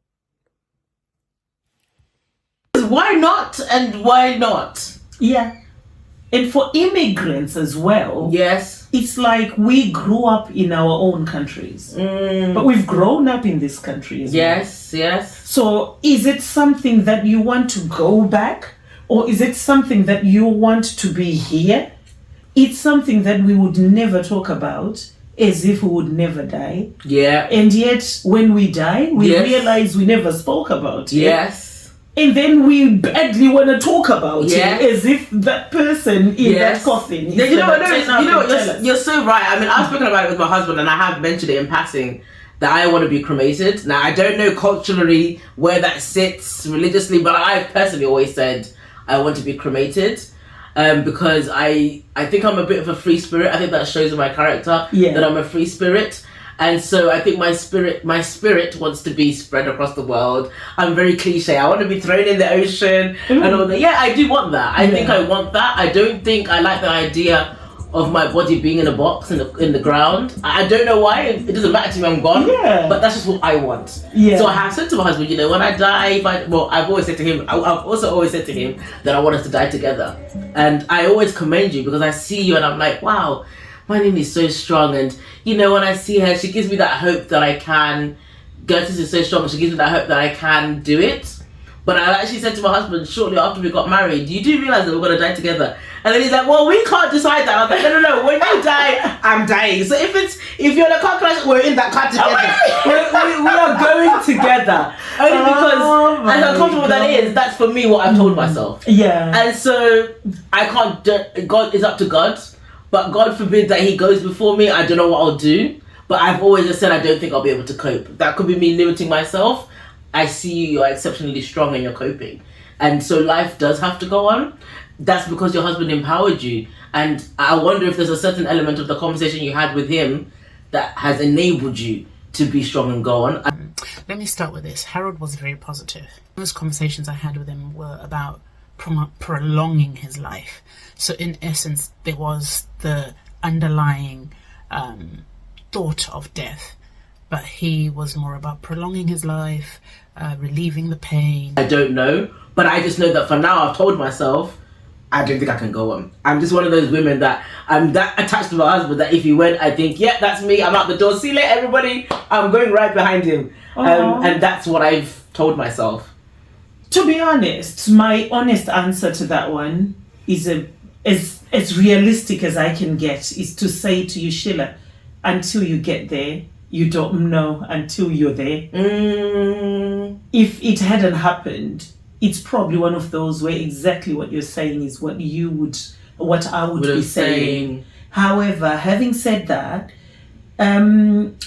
Why not? And why not? Yeah. And for immigrants as well. Yes. It's like we grew up in our own countries. But we've grown up in this country as well. Yes. So is it something that you want to go back? Or is it something that you want to be here? It's something that we would never talk about, as if we would never die. Yeah. And yet, when we die, we realize we never spoke about it. Yes. And then we badly want to talk about it, as if that person in that coffin is you're so right. I mean, I've spoken about it with my husband, and I have mentioned it in passing. that I want to be cremated. Now, I don't know culturally where that sits religiously, but I've personally always said I want to be cremated. Because I think I'm a bit of a free spirit. I think that shows in my character that I'm a free spirit. And so I think my spirit wants to be spread across the world. I'm very cliche. I want to be thrown in the ocean and all that. Yeah, I do want that. I think I want that. I don't think I like the idea of my body being in a box in the ground. I don't know why. It doesn't matter to me. I'm gone. But that's just what I want. So I have said to my husband, when I die, I've always said to him. I've also always said to him that I want us to die together. And I always commend you because I see you and I'm like, wow, my Nini is so strong. And when I see her, she gives me that hope that I can. Gertrude is so strong. She gives me that hope that I can do it. But I actually said to my husband shortly after we got married, you do realize that we're going to die together? And then he's like, well, we can't decide that. I was like, no. When you die, I'm dying. So if you're in a car crash, we're in that car together. we are going together. Only because, as uncomfortable that is, that's for me what I've told myself. And so I can't. God is up to God, but God forbid that He goes before me. I don't know what I'll do. But I've always just said I don't think I'll be able to cope. That could be me limiting myself. I see you're exceptionally strong and you're coping. And so life does have to go on. That's because your husband empowered you. And I wonder if there's a certain element of the conversation you had with him that has enabled you to be strong and go on. Let me start with this. Harold was very positive. Those conversations I had with him were about prolonging his life. So in essence, there was the underlying thought of death. But he was more about prolonging his life, relieving the pain. I don't know, but I just know that for now I've told myself, I don't think I can go on. I'm just one of those women that I'm that attached to my husband that if he went, I think, yeah, that's me. I'm out the door. See you later, everybody. I'm going right behind him. And that's what I've told myself. To be honest, my honest answer to that one is as realistic as I can get, is to say to you, Sheila, until you get there, you don't know until you're there. If it hadn't happened, it's probably one of those where exactly what you're saying is what I would be saying. However, having said that,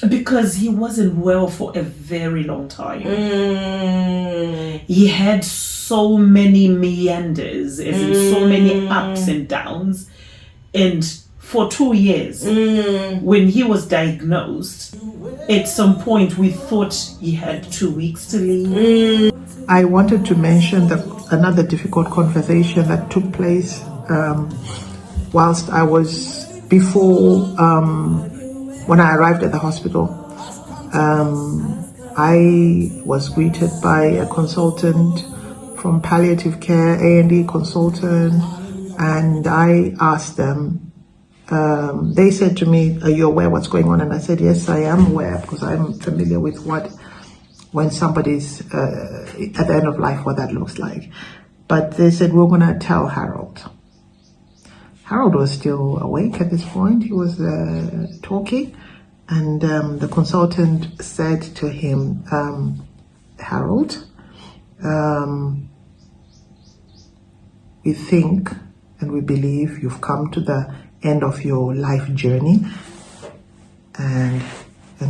because he wasn't well for a very long time, he had so many meanders, as in so many ups and downs, and for 2 years, when he was diagnosed, at some point we thought he had 2 weeks to live. I wanted to mention another difficult conversation that took place whilst I was when I arrived at the hospital. I was greeted by a consultant from palliative care, A&E consultant, and I asked them, they said to me, are you aware what's going on? And I said, yes, I am aware, because I'm familiar with when somebody's at the end of life, what that looks like. But they said, we're going to tell Harold. Harold was still awake at this point. He was talking. And the consultant said to him, Harold, we think and we believe you've come to the end of your life journey. And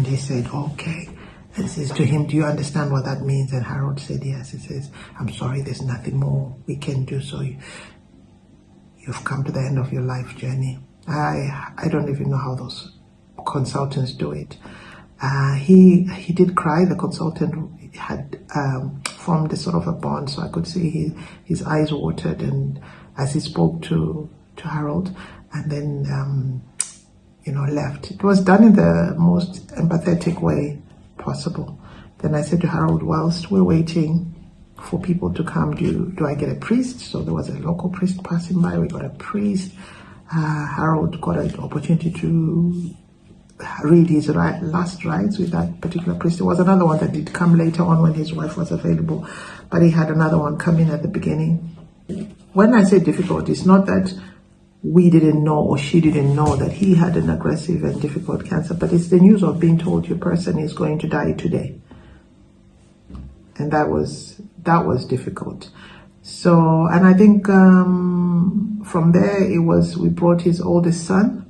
he said, okay. And says to him, do you understand what that means? And Harold said, yes. He says, I'm sorry, there's nothing more we can do. So you've come to the end of your life journey. I don't even know how those consultants do it. He did cry. The consultant had formed a sort of a bond, so I could see his eyes watered, and as he spoke to Harold, and then left. It was done in the most empathetic way possible. Then I said to Harold, whilst we're waiting for people to come, do I get a priest? So there was a local priest passing by. We got a priest. Harold got an opportunity to read his last rites with that particular priest. There was another one that did come later on when his wife was available, but he had another one come in at the beginning. When I say difficult, it's not that we didn't know or she didn't know that he had an aggressive and difficult cancer, but it's the news of being told your person is going to die today. And that was difficult. So, and I think from there we brought his oldest son.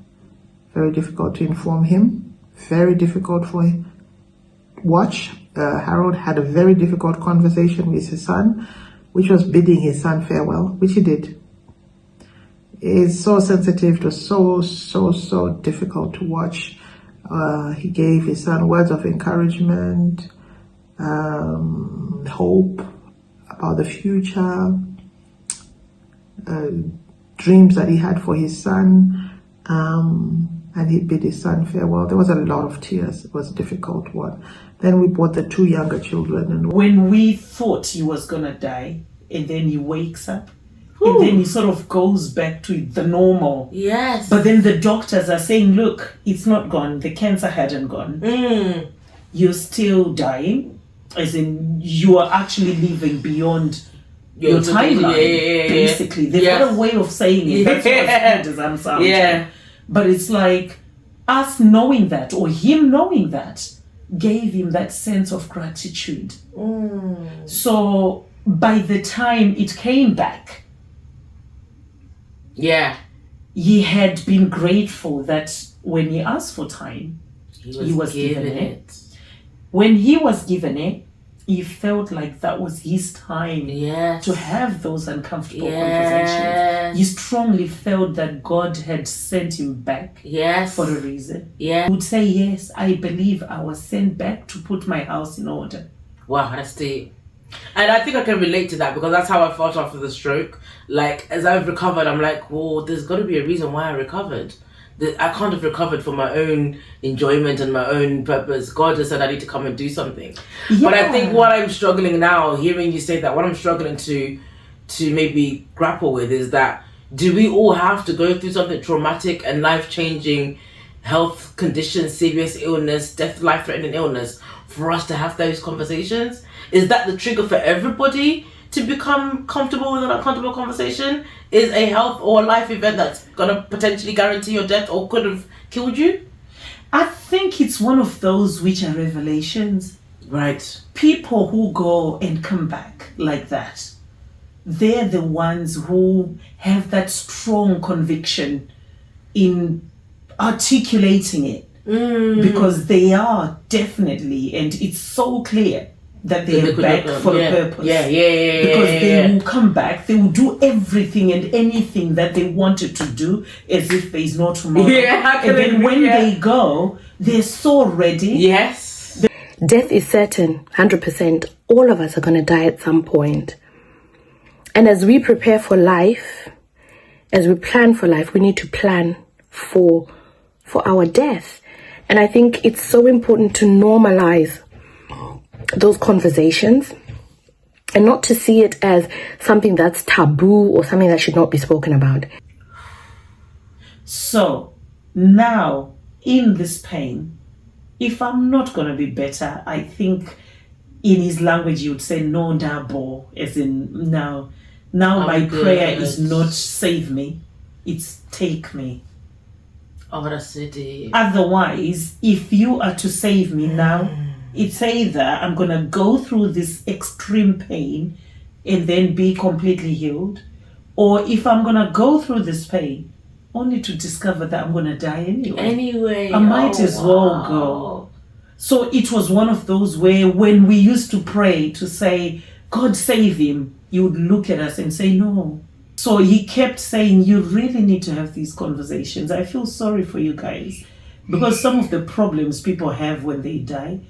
Very difficult to inform him. Very difficult for watch. Harold had a very difficult conversation with his son, which was bidding his son farewell, which he did. It's so sensitive. It was so difficult to watch. He gave his son words of encouragement, hope about the future, dreams that he had for his son, and he bid his son farewell. There was a lot of tears. It was a difficult one. Then we brought the two younger children. And when we thought he was going to die, and then he wakes up, and then he sort of goes back to the normal. Yes. But then the doctors are saying, look, it's not gone. The cancer hadn't gone. You're still dying. As in, you are actually living beyond your timeline. Basically. They've got a way of saying it. That's as good as I'm sounding. Yeah. But it's like us knowing that, or him knowing that, gave him that sense of gratitude. So by the time it came back, he had been grateful that when he asked for time, he was given it. When he was given it, he felt like that was his time to have those uncomfortable conversations. He strongly felt that God had sent him back for a reason. He would say, yes, I believe I was sent back to put my house in order. Wow, that's deep. And I think I can relate to that because that's how I felt after the stroke. Like, as I've recovered, I'm like, well, there's got to be a reason why I recovered. I can't have recovered for my own enjoyment and my own purpose. God just said I need to come and do something. But I think what I'm struggling now, hearing you say that, what I'm struggling to maybe grapple with is that, do we all have to go through something traumatic and life-changing health conditions, serious illness, death, life-threatening illness, for us to have those conversations? Is that the trigger for everybody to become comfortable with an uncomfortable conversation? Is a health or a life event that's going to potentially guarantee your death or could have killed you? I think it's one of those which are revelations. Right. People who go and come back like that, they're the ones who have that strong conviction in articulating it. Because they are definitely, and it's so clear that they are back for a purpose. Because they will come back, they will do everything and anything that they wanted to do as if there is no tomorrow. And then when they go, they're so ready. Death is certain, 100%. All of us are going to die at some point. And as we prepare for life, as we plan for life, we need to plan for our death. And I think it's so important to normalize those conversations and not to see it as something that's taboo or something that should not be spoken about. So now in this pain, if I'm not going to be better, I think in his language you would say no dabo, as in now my prayer is not save me, it's take me. Oh, that's it. Otherwise, if you are to save me now, it's either I'm going to go through this extreme pain and then be completely healed, or if I'm going to go through this pain only to discover that I'm going to die anyway. I might as well go. So it was one of those where when we used to pray to say, God save him, he would look at us and say, no. So he kept saying, you really need to have these conversations. I feel sorry for you guys. Because some of the problems people have when they die,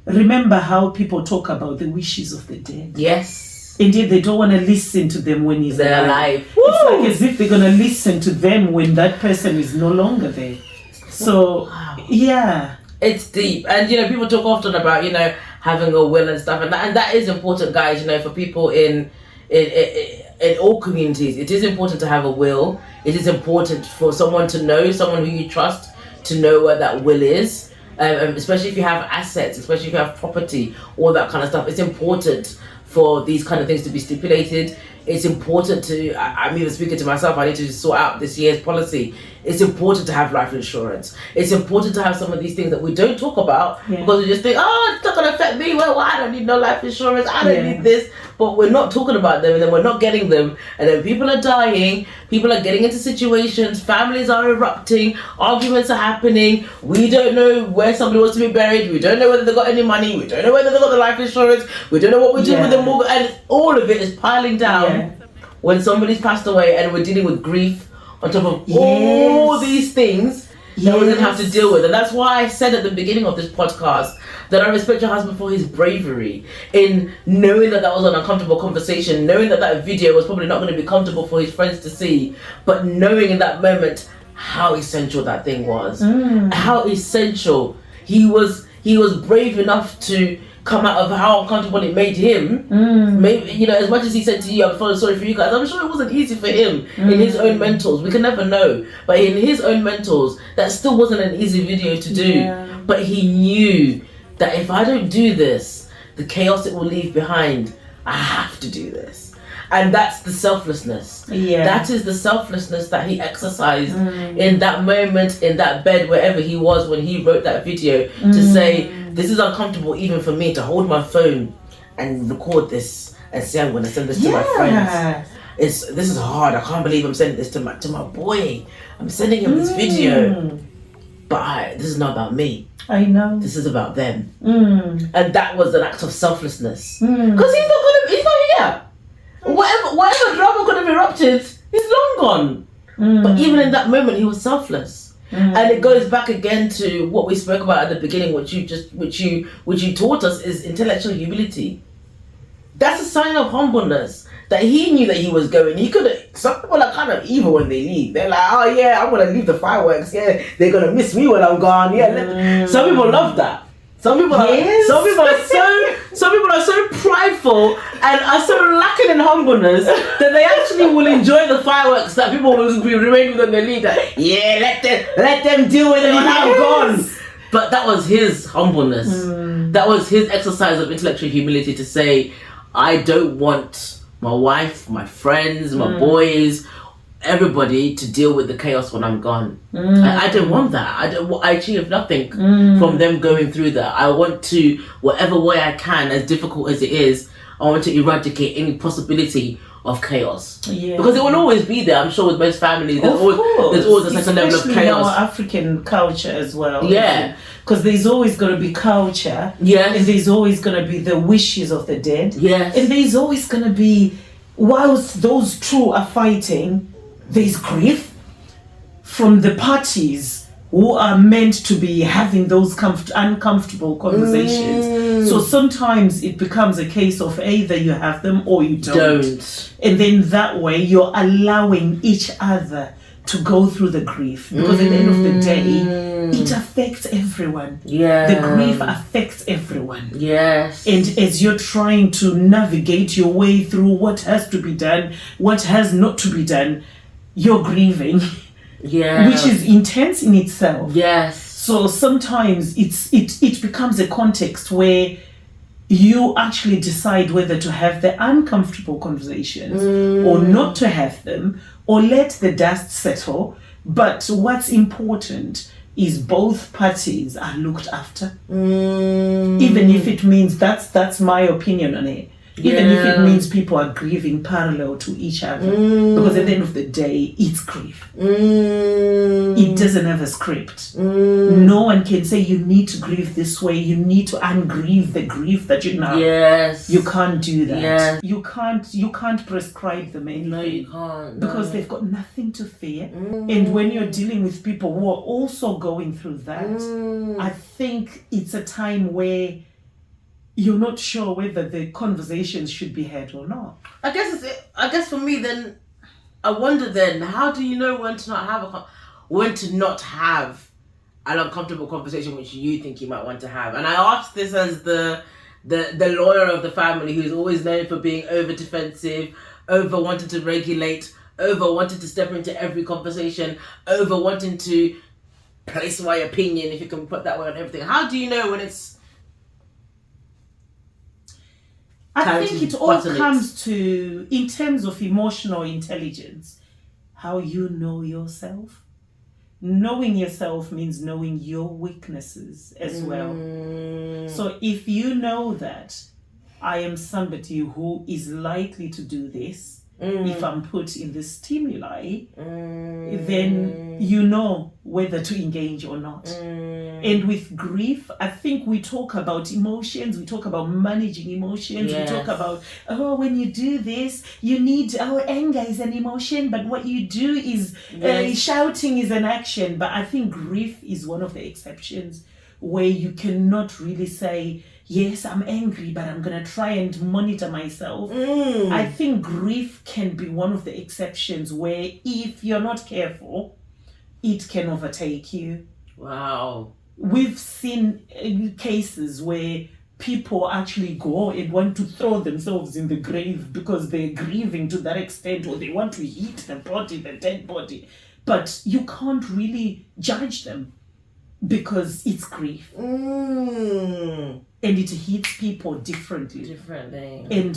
remember how people talk about the wishes of the dead. Yes. And yet they don't want to listen to them when they're alive. It's like as if they're going to listen to them when that person is no longer there. So, It's deep. And, people talk often about, having a will and stuff. And that is important, guys, for people in all communities. It is important to have a will. It is important for someone to know, someone who you trust, to know where that will is. Especially if you have assets, especially if you have property, all that kind of stuff. It's important for these kind of things to be stipulated. It's important to, I'm even speaking to myself, I need to sort out this year's policy. it's important to have life insurance. It's important to have some of these things that we don't talk about because we just think, oh, it's not going to affect me. Well, I don't need no life insurance. I don't need this. But we're not talking about them, and then we're not getting them. And then people are dying. People are getting into situations. Families are erupting. Arguments are happening. We don't know where somebody wants to be buried. We don't know whether they got any money. We don't know whether they got the life insurance. We don't know what we do with the mortgage. And all of it is piling down when somebody's passed away, and we're dealing with grief on top of all these things that we're going to have to deal with. And that's why I said at the beginning of this podcast that I respect your husband for his bravery in knowing that was an uncomfortable conversation, knowing that video was probably not going to be comfortable for his friends to see, but knowing in that moment how essential that thing was, how essential he was brave enough to come out of how uncomfortable it made him. Maybe, as much as he said to you, I'm sorry for you guys, I'm sure it wasn't easy for him in his own mentals. We can never know, but in his own mentals, that still wasn't an easy video to do. But he knew that if I don't do this, the chaos it will leave behind, I have to do this. And that's the selflessness. That is the selflessness that he exercised in that moment, in that bed, wherever he was when he wrote that video, to say, this is uncomfortable even for me to hold my phone and record this and say I'm going to send this to my friends. This is hard. I can't believe I'm sending this to my boy. I'm sending him this video. But this is not about me. I know. This is about them. And that was an act of selflessness. Because he's not here. Whatever drama could have erupted, he's long gone. But even in that moment, he was selfless. And it goes back again to what we spoke about at the beginning, which you taught us, is intellectual humility. That's a sign of humbleness. That he knew that he was going. He could have. Some people are kind of evil when they leave. They're like, oh yeah, I'm gonna leave the fireworks. Yeah, they're gonna miss me when I'm gone. Yeah, some people love that. Some people are so prideful and are so lacking in humbleness that they actually will enjoy the fireworks that people will remain with when they leave. That, let them deal with it when I'm gone. But that was his humbleness. That was his exercise of intellectual humility to say, I don't want my wife, my friends, my boys, everybody to deal with the chaos when I'm gone. I don't want that. I achieve nothing from them going through that. I want to, whatever way I can, as difficult as it is, I want to eradicate any possibility of chaos. Because it will always be there. I'm sure with most families, there's always a certain level of chaos. In our African culture as well. Because there's always going to be culture. And there's always going to be the wishes of the dead. And there's always going to be, whilst those two are fighting, there's grief from the parties who are meant to be having those uncomfortable conversations. So sometimes it becomes a case of either you have them or you don't. And then that way you're allowing each other to go through the grief. Because at the end of the day, it affects everyone. The grief affects everyone. And as you're trying to navigate your way through what has to be done, what has not to be done, you're grieving, which is intense in itself. So sometimes it becomes a context where you actually decide whether to have the uncomfortable conversations or not to have them, or let the dust settle. But what's important is both parties are looked after, even if it means that's my opinion on it. Even if it means people are grieving parallel to each other. Because at the end of the day, it's grief. It doesn't have a script. No one can say you need to grieve this way. You need to ungrieve the grief that you know. You can't do that. You can't prescribe them anything. No, you can't. Because they've got nothing to fear. And when you're dealing with people who are also going through that, I think it's a time where you're not sure whether the conversations should be had or not. I guess for me then, I wonder then, how do you know when to not have an uncomfortable conversation which you think you might want to have? And I ask this as the lawyer of the family who's always known for being over defensive, over wanting to regulate, over wanting to step into every conversation, over wanting to place my opinion, if you can put that way, on everything. How do you know when it's I think it all comes to, in terms of emotional intelligence, how you know yourself. knowing yourself means knowing your weaknesses as well. So if you know that I am somebody who is likely to do this if I'm put in the stimuli, then you know whether to engage or not. And with grief, I think we talk about emotions, we talk about managing emotions, we talk about, when you do this, you need, anger is an emotion, but what you do is, shouting is an action. But I think grief is one of the exceptions where you cannot really say, yes, I'm angry, but I'm going to try and monitor myself. I think grief can be one of the exceptions where if you're not careful, it can overtake you. Wow. We've seen cases where people actually go and want to throw themselves in the grave because they're grieving to that extent, or they want to hit the dead body. But you can't really judge them because it's grief. And it hits people differently. And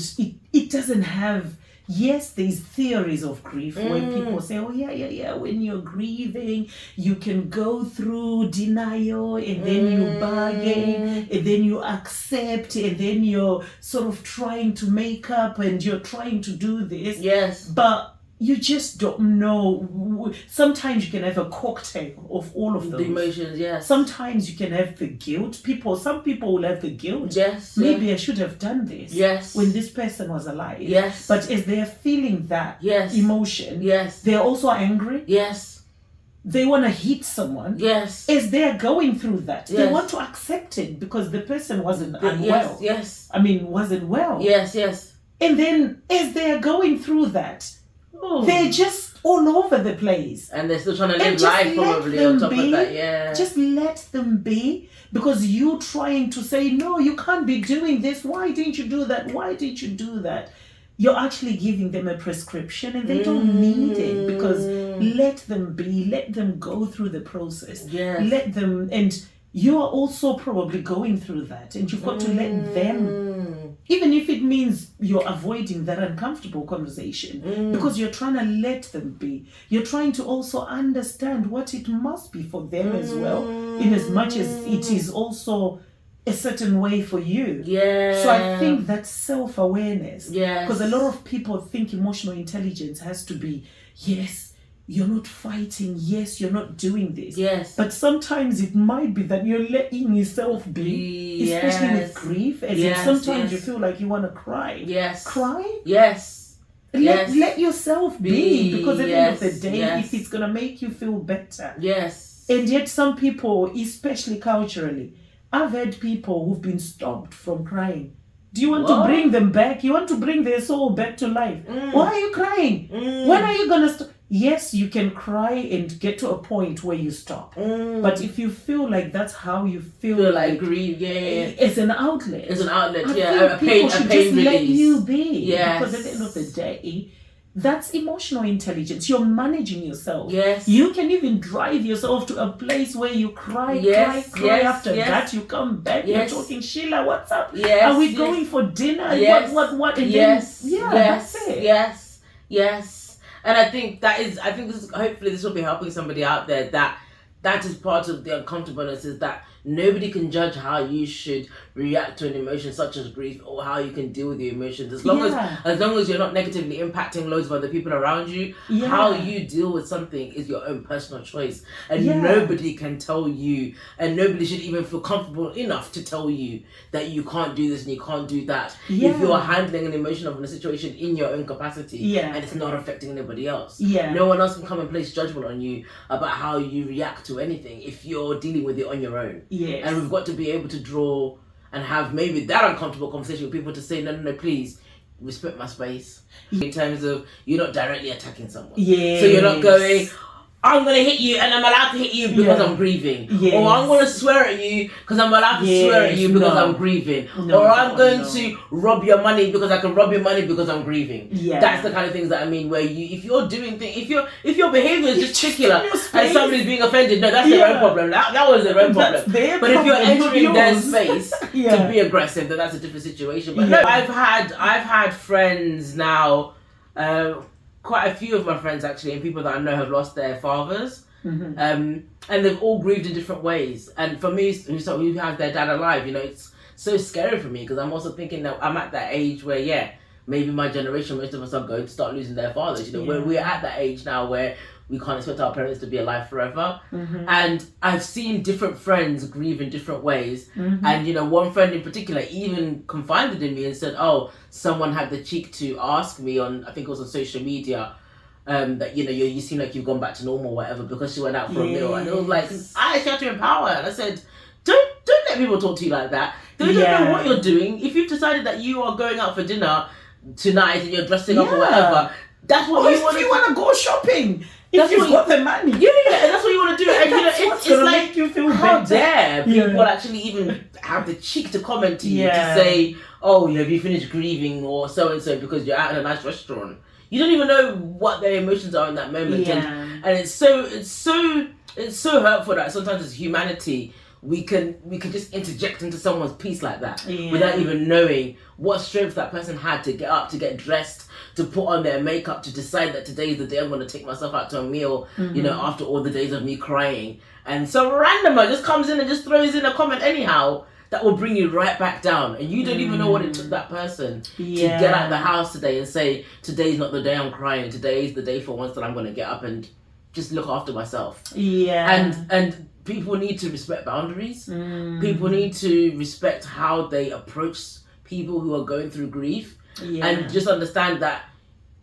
it doesn't have, yes, there's theories of grief where people say, when you're grieving, you can go through denial and then you bargain and then you accept and then you're sort of trying to make up and you're trying to do this. Yes. But you just don't know. Sometimes you can have a cocktail of all of those. The emotions, yes. Sometimes you can have the guilt. Some people will have the guilt. Yes. Maybe I should have done this. Yes. When this person was alive. Yes. But as they're feeling that emotion, yes, they're also angry. Yes. They want to hit someone. Yes. As they're going through that, yes, they want to accept it because the person wasn't unwell. Yes. Wasn't well. Yes. Yes. And then as they're going through that, they're just all over the place. And they're still trying to live life probably on top of that, yeah. Just let them be, because you trying to say, no, you can't be doing this. Why didn't you do that? Why did you do that? You're actually giving them a prescription and they don't need it, because let them be, let them go through the process. Yes. Let them, and you're also probably going through that, and you've got to let them, even if it means you're avoiding that uncomfortable conversation, because you're trying to let them be. You're trying to also understand what it must be for them as well, in as much as it is also a certain way for you. Yeah. So I think that's self-awareness. Yes. Because a lot of people think emotional intelligence has to be, yes, you're not fighting, yes, you're not doing this. Yes. But sometimes it might be that you're letting yourself be, especially with grief, as in sometimes you feel like you want to cry. Yes. Cry? Yes. Let yourself be, because at the end of the day, yes, if it's going to make you feel better. Yes. And yet some people, especially culturally, I've had people who've been stopped from crying. Do you want to bring them back? You want to bring their soul back to life? Why are you crying? When are you going to stop? Yes, you can cry and get to a point where you stop. But if you feel like that's how you feel like grief, it's an outlet. It's an outlet, I think people should just let you be. Yes. Because at the end of the day, that's emotional intelligence. You're managing yourself. Yes. You can even drive yourself to a place where you cry, cry. After that, you come back. You're talking, Sheila, what's up? Yes. Are we going for dinner? Yes. What? And yes. Then, yes. That's it. Yes. And I think hopefully this will be helping somebody out there, that is part of the uncomfortableness, is that nobody can judge how you should react to an emotion such as grief, or how you can deal with your emotions. As long as you're not negatively impacting loads of other people around you, how you deal with something is your own personal choice. And nobody can tell you, and nobody should even feel comfortable enough to tell you that you can't do this and you can't do that. If you're handling an emotion of a situation in your own capacity and it's not affecting anybody else. No one else can come and place judgment on you about how you react to anything if you're dealing with it on your own. Yes. And we've got to be able to draw and have maybe that uncomfortable conversation with people to say, no, please respect my space. In terms of you're not directly attacking someone. Yes. So you're not going, I'm going to hit you and I'm allowed to hit you because I'm grieving. Yes. Or I'm going to swear at you because I'm allowed to swear at you because I'm grieving. Or I'm going to rob your money because I can rob your money because I'm grieving. That's the kind of things that I mean, where if you're doing things, if your behavior is just particular and somebody's being offended, no, that's their own problem. That was their own problem. But if you're entering their space to be aggressive, then that's a different situation. But no, I've had friends now, quite a few of my friends actually, and people that I know have lost their fathers. And they've all grieved in different ways. And for me, who has their dad alive, it's so scary for me, because I'm also thinking that I'm at that age where, maybe my generation, most of us are going to start losing their fathers. Where we're at that age now where we can't expect our parents to be alive forever. And I've seen different friends grieve in different ways. And, one friend in particular even confided in me and said, oh, someone had the cheek to ask me on, I think it was on social media, that, you seem like you've gone back to normal or whatever, because she went out for a meal. And it was like, I actually had to empower her. And I said, don't let people talk to you like that. They don't know what you're doing. If you've decided that you are going out for dinner tonight and you're dressing up or whatever, that's what you want to do. If you want to go shopping, if you've got the money. Yeah, and that's what you want to do. And it's like, make you feel how better. dare people actually even have the cheek to comment to you to say, oh, have you finished grieving or so-and-so because you're out in a nice restaurant. You don't even know what their emotions are in that moment. And it's so hurtful that sometimes as humanity, we can just interject into someone's peace like that without even knowing what strength that person had to get up, to get dressed, to put on their makeup, to decide that today is the day I'm going to take myself out to a meal, after all the days of me crying. And some randomer just comes in and just throws in a comment anyhow that will bring you right back down. And you don't even know what it took that person to get out of the house today and say, today's not the day I'm crying, today is the day for once that I'm going to get up and just look after myself. And people need to respect boundaries. People need to respect how they approach people who are going through grief. And just understand that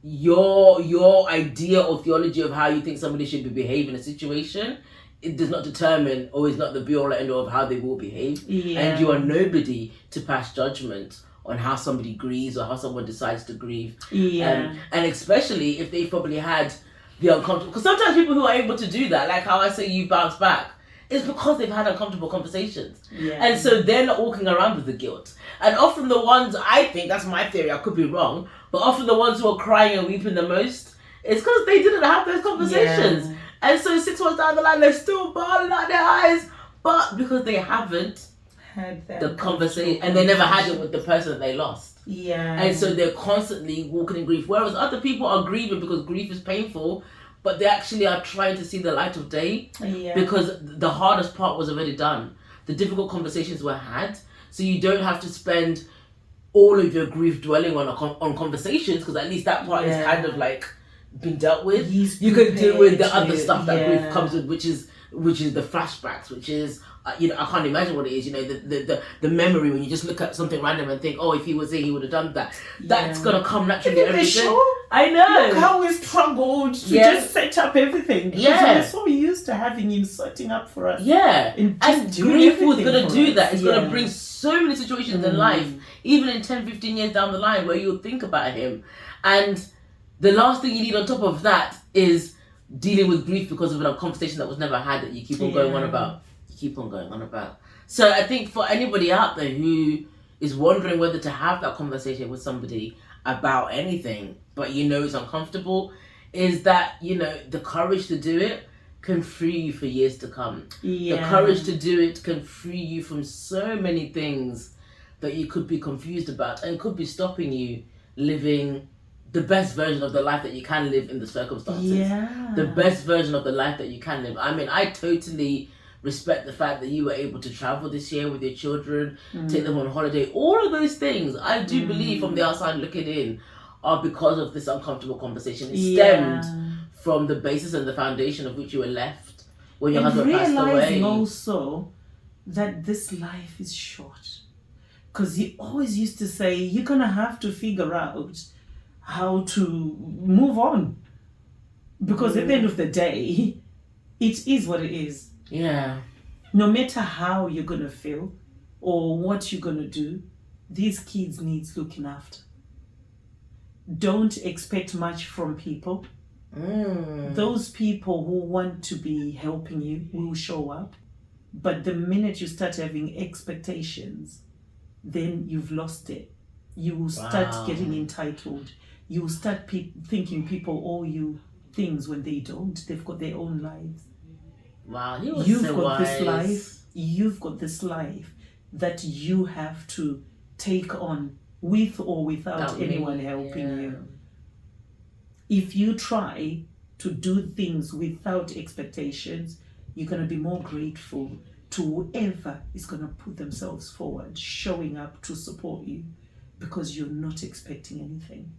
your idea or theology of how you think somebody should be behaving in a situation, it does not determine or is not the be-all and end-all of how they will behave. And you are nobody to pass judgment on how somebody grieves or how someone decides to grieve. And especially if they've probably had the uncomfortable... Because sometimes people who are able to do that, like how I say you bounce back, it's because they've had uncomfortable conversations. And so they're not walking around with the guilt. And often the ones, I think, that's my theory, I could be wrong, but often the ones who are crying and weeping the most, it's because they didn't have those conversations. And so 6 months down the line, they're still bawling out their eyes, but because they haven't had the conversation, and they never had it with the person that they lost. And so they're constantly walking in grief. Whereas other people are grieving because grief is painful, but they actually are trying to see the light of day because the hardest part was already done. The difficult conversations were had, so you don't have to spend all of your grief dwelling on conversations, because at least that part is kind of like been dealt with. You can deal with the other stuff that grief comes with, which is the flashbacks, which is I can't imagine what it is. The memory when you just look at something random and think, oh, if he was here, he would have done that. That's gonna come naturally. I know. Look how we struggled to just set up everything. We're so used to having him setting up for us. And grief was gonna do that. It's gonna bring so many situations in life, even in 10, 15 years down the line, where you'll think about him. And the last thing you need on top of that is dealing with grief because of a conversation that was never had that you keep on going on about. So I think for anybody out there who is wondering whether to have that conversation with somebody about anything, but it's uncomfortable, is that, the courage to do it can free you for years to come. The courage to do it can free you from so many things that you could be confused about and could be stopping you living the best version of the life that you can live in the circumstances. The best version of the life that you can live. I mean, I totally respect the fact that you were able to travel this year with your children, take them on holiday. All of those things, I do believe from the outside looking in, are because of this uncomfortable conversation. It stemmed from the basis and the foundation of which you were left when your husband passed away. Realizing also that this life is short. Because he always used to say, you're going to have to figure out how to move on. Because at the end of the day, it is what it is. No matter how you're going to feel or what you're going to do, these kids need looking after. Don't expect much from people. Those people who want to be helping you will show up. But the minute you start having expectations, then you've lost it. You will start getting entitled. You will start thinking people owe you things when they don't. They've got their own lives. You've got this life. You've got this life that you have to take on with or without anyone helping you. If you try to do things without expectations, you're going to be more grateful to whoever is going to put themselves forward, showing up to support you because you're not expecting anything.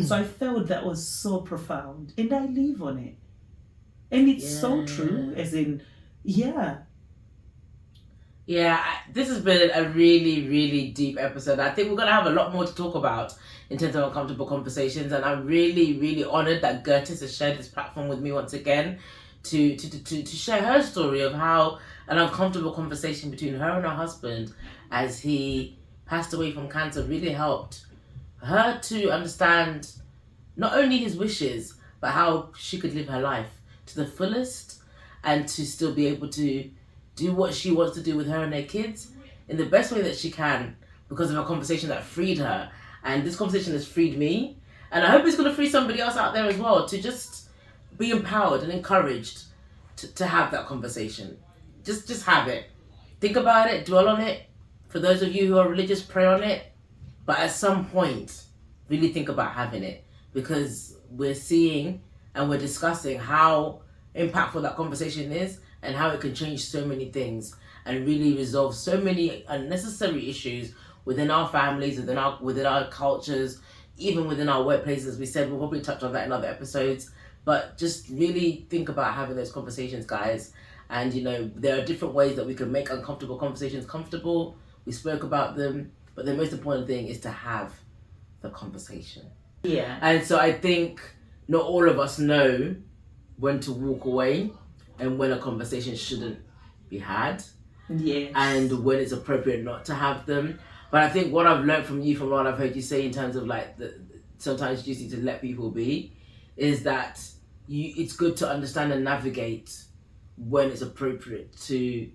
So I felt that was so profound, and I live on it. And it's so true, as in, Yeah, this has been a really, really deep episode. I think we're going to have a lot more to talk about in terms of uncomfortable conversations, and I'm really, really honoured that Gertis has shared this platform with me once again to share her story of how an uncomfortable conversation between her and her husband as he passed away from cancer really helped her to understand not only his wishes, but how she could live her life to the fullest and to still be able to do what she wants to do with her and her kids in the best way that she can because of a conversation that freed her. And this conversation has freed me. And I hope it's going to free somebody else out there as well to just be empowered and encouraged to have that conversation. Just have it. Think about it, dwell on it. For those of you who are religious, pray on it. But at some point, really think about having it, because we're seeing and we're discussing how impactful that conversation is and how it can change so many things and really resolve so many unnecessary issues within our families, within our cultures, even within our workplaces. We said we'll probably touch on that in other episodes, but just really think about having those conversations, guys. And there are different ways that we can make uncomfortable conversations comfortable. We spoke about them, but the most important thing is to have the conversation. Yeah. And so I think not all of us know when to walk away and when a conversation shouldn't be had. Yes. And when it's appropriate not to have them. But I think what I've learned from you, from what I've heard you say in terms of sometimes you just need to let people be, is that it's good to understand and navigate when it's appropriate to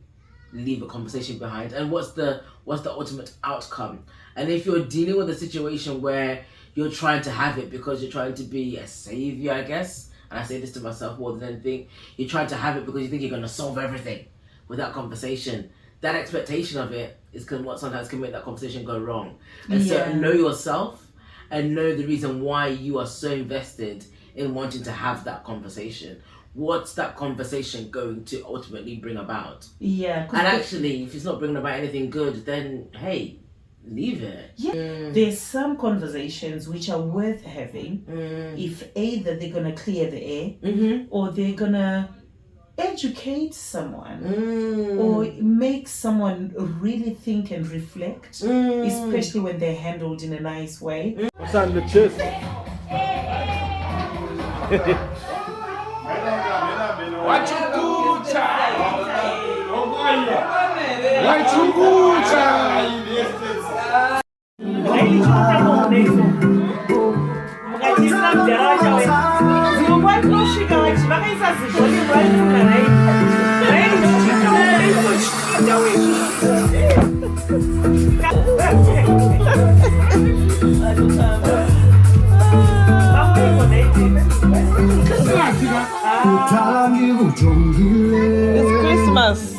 leave a conversation behind and what's the ultimate outcome. And if you're dealing with a situation where you're trying to have it because you're trying to be a savior, I guess, and I say this to myself more than anything, you're trying to have it because you think you're going to solve everything with that conversation. That expectation of it is what sometimes can make that conversation go wrong. And so know yourself and know the reason why you are so invested in wanting to have that conversation. What's that conversation going to ultimately bring about? Yeah. And actually, if it's not bringing about anything good, then hey, leave it. Yeah. There's some conversations which are worth having if either they're going to clear the air or they're going to educate someone or make someone really think and reflect, especially when they're handled in a nice way. What's on the chest? It's Christmas.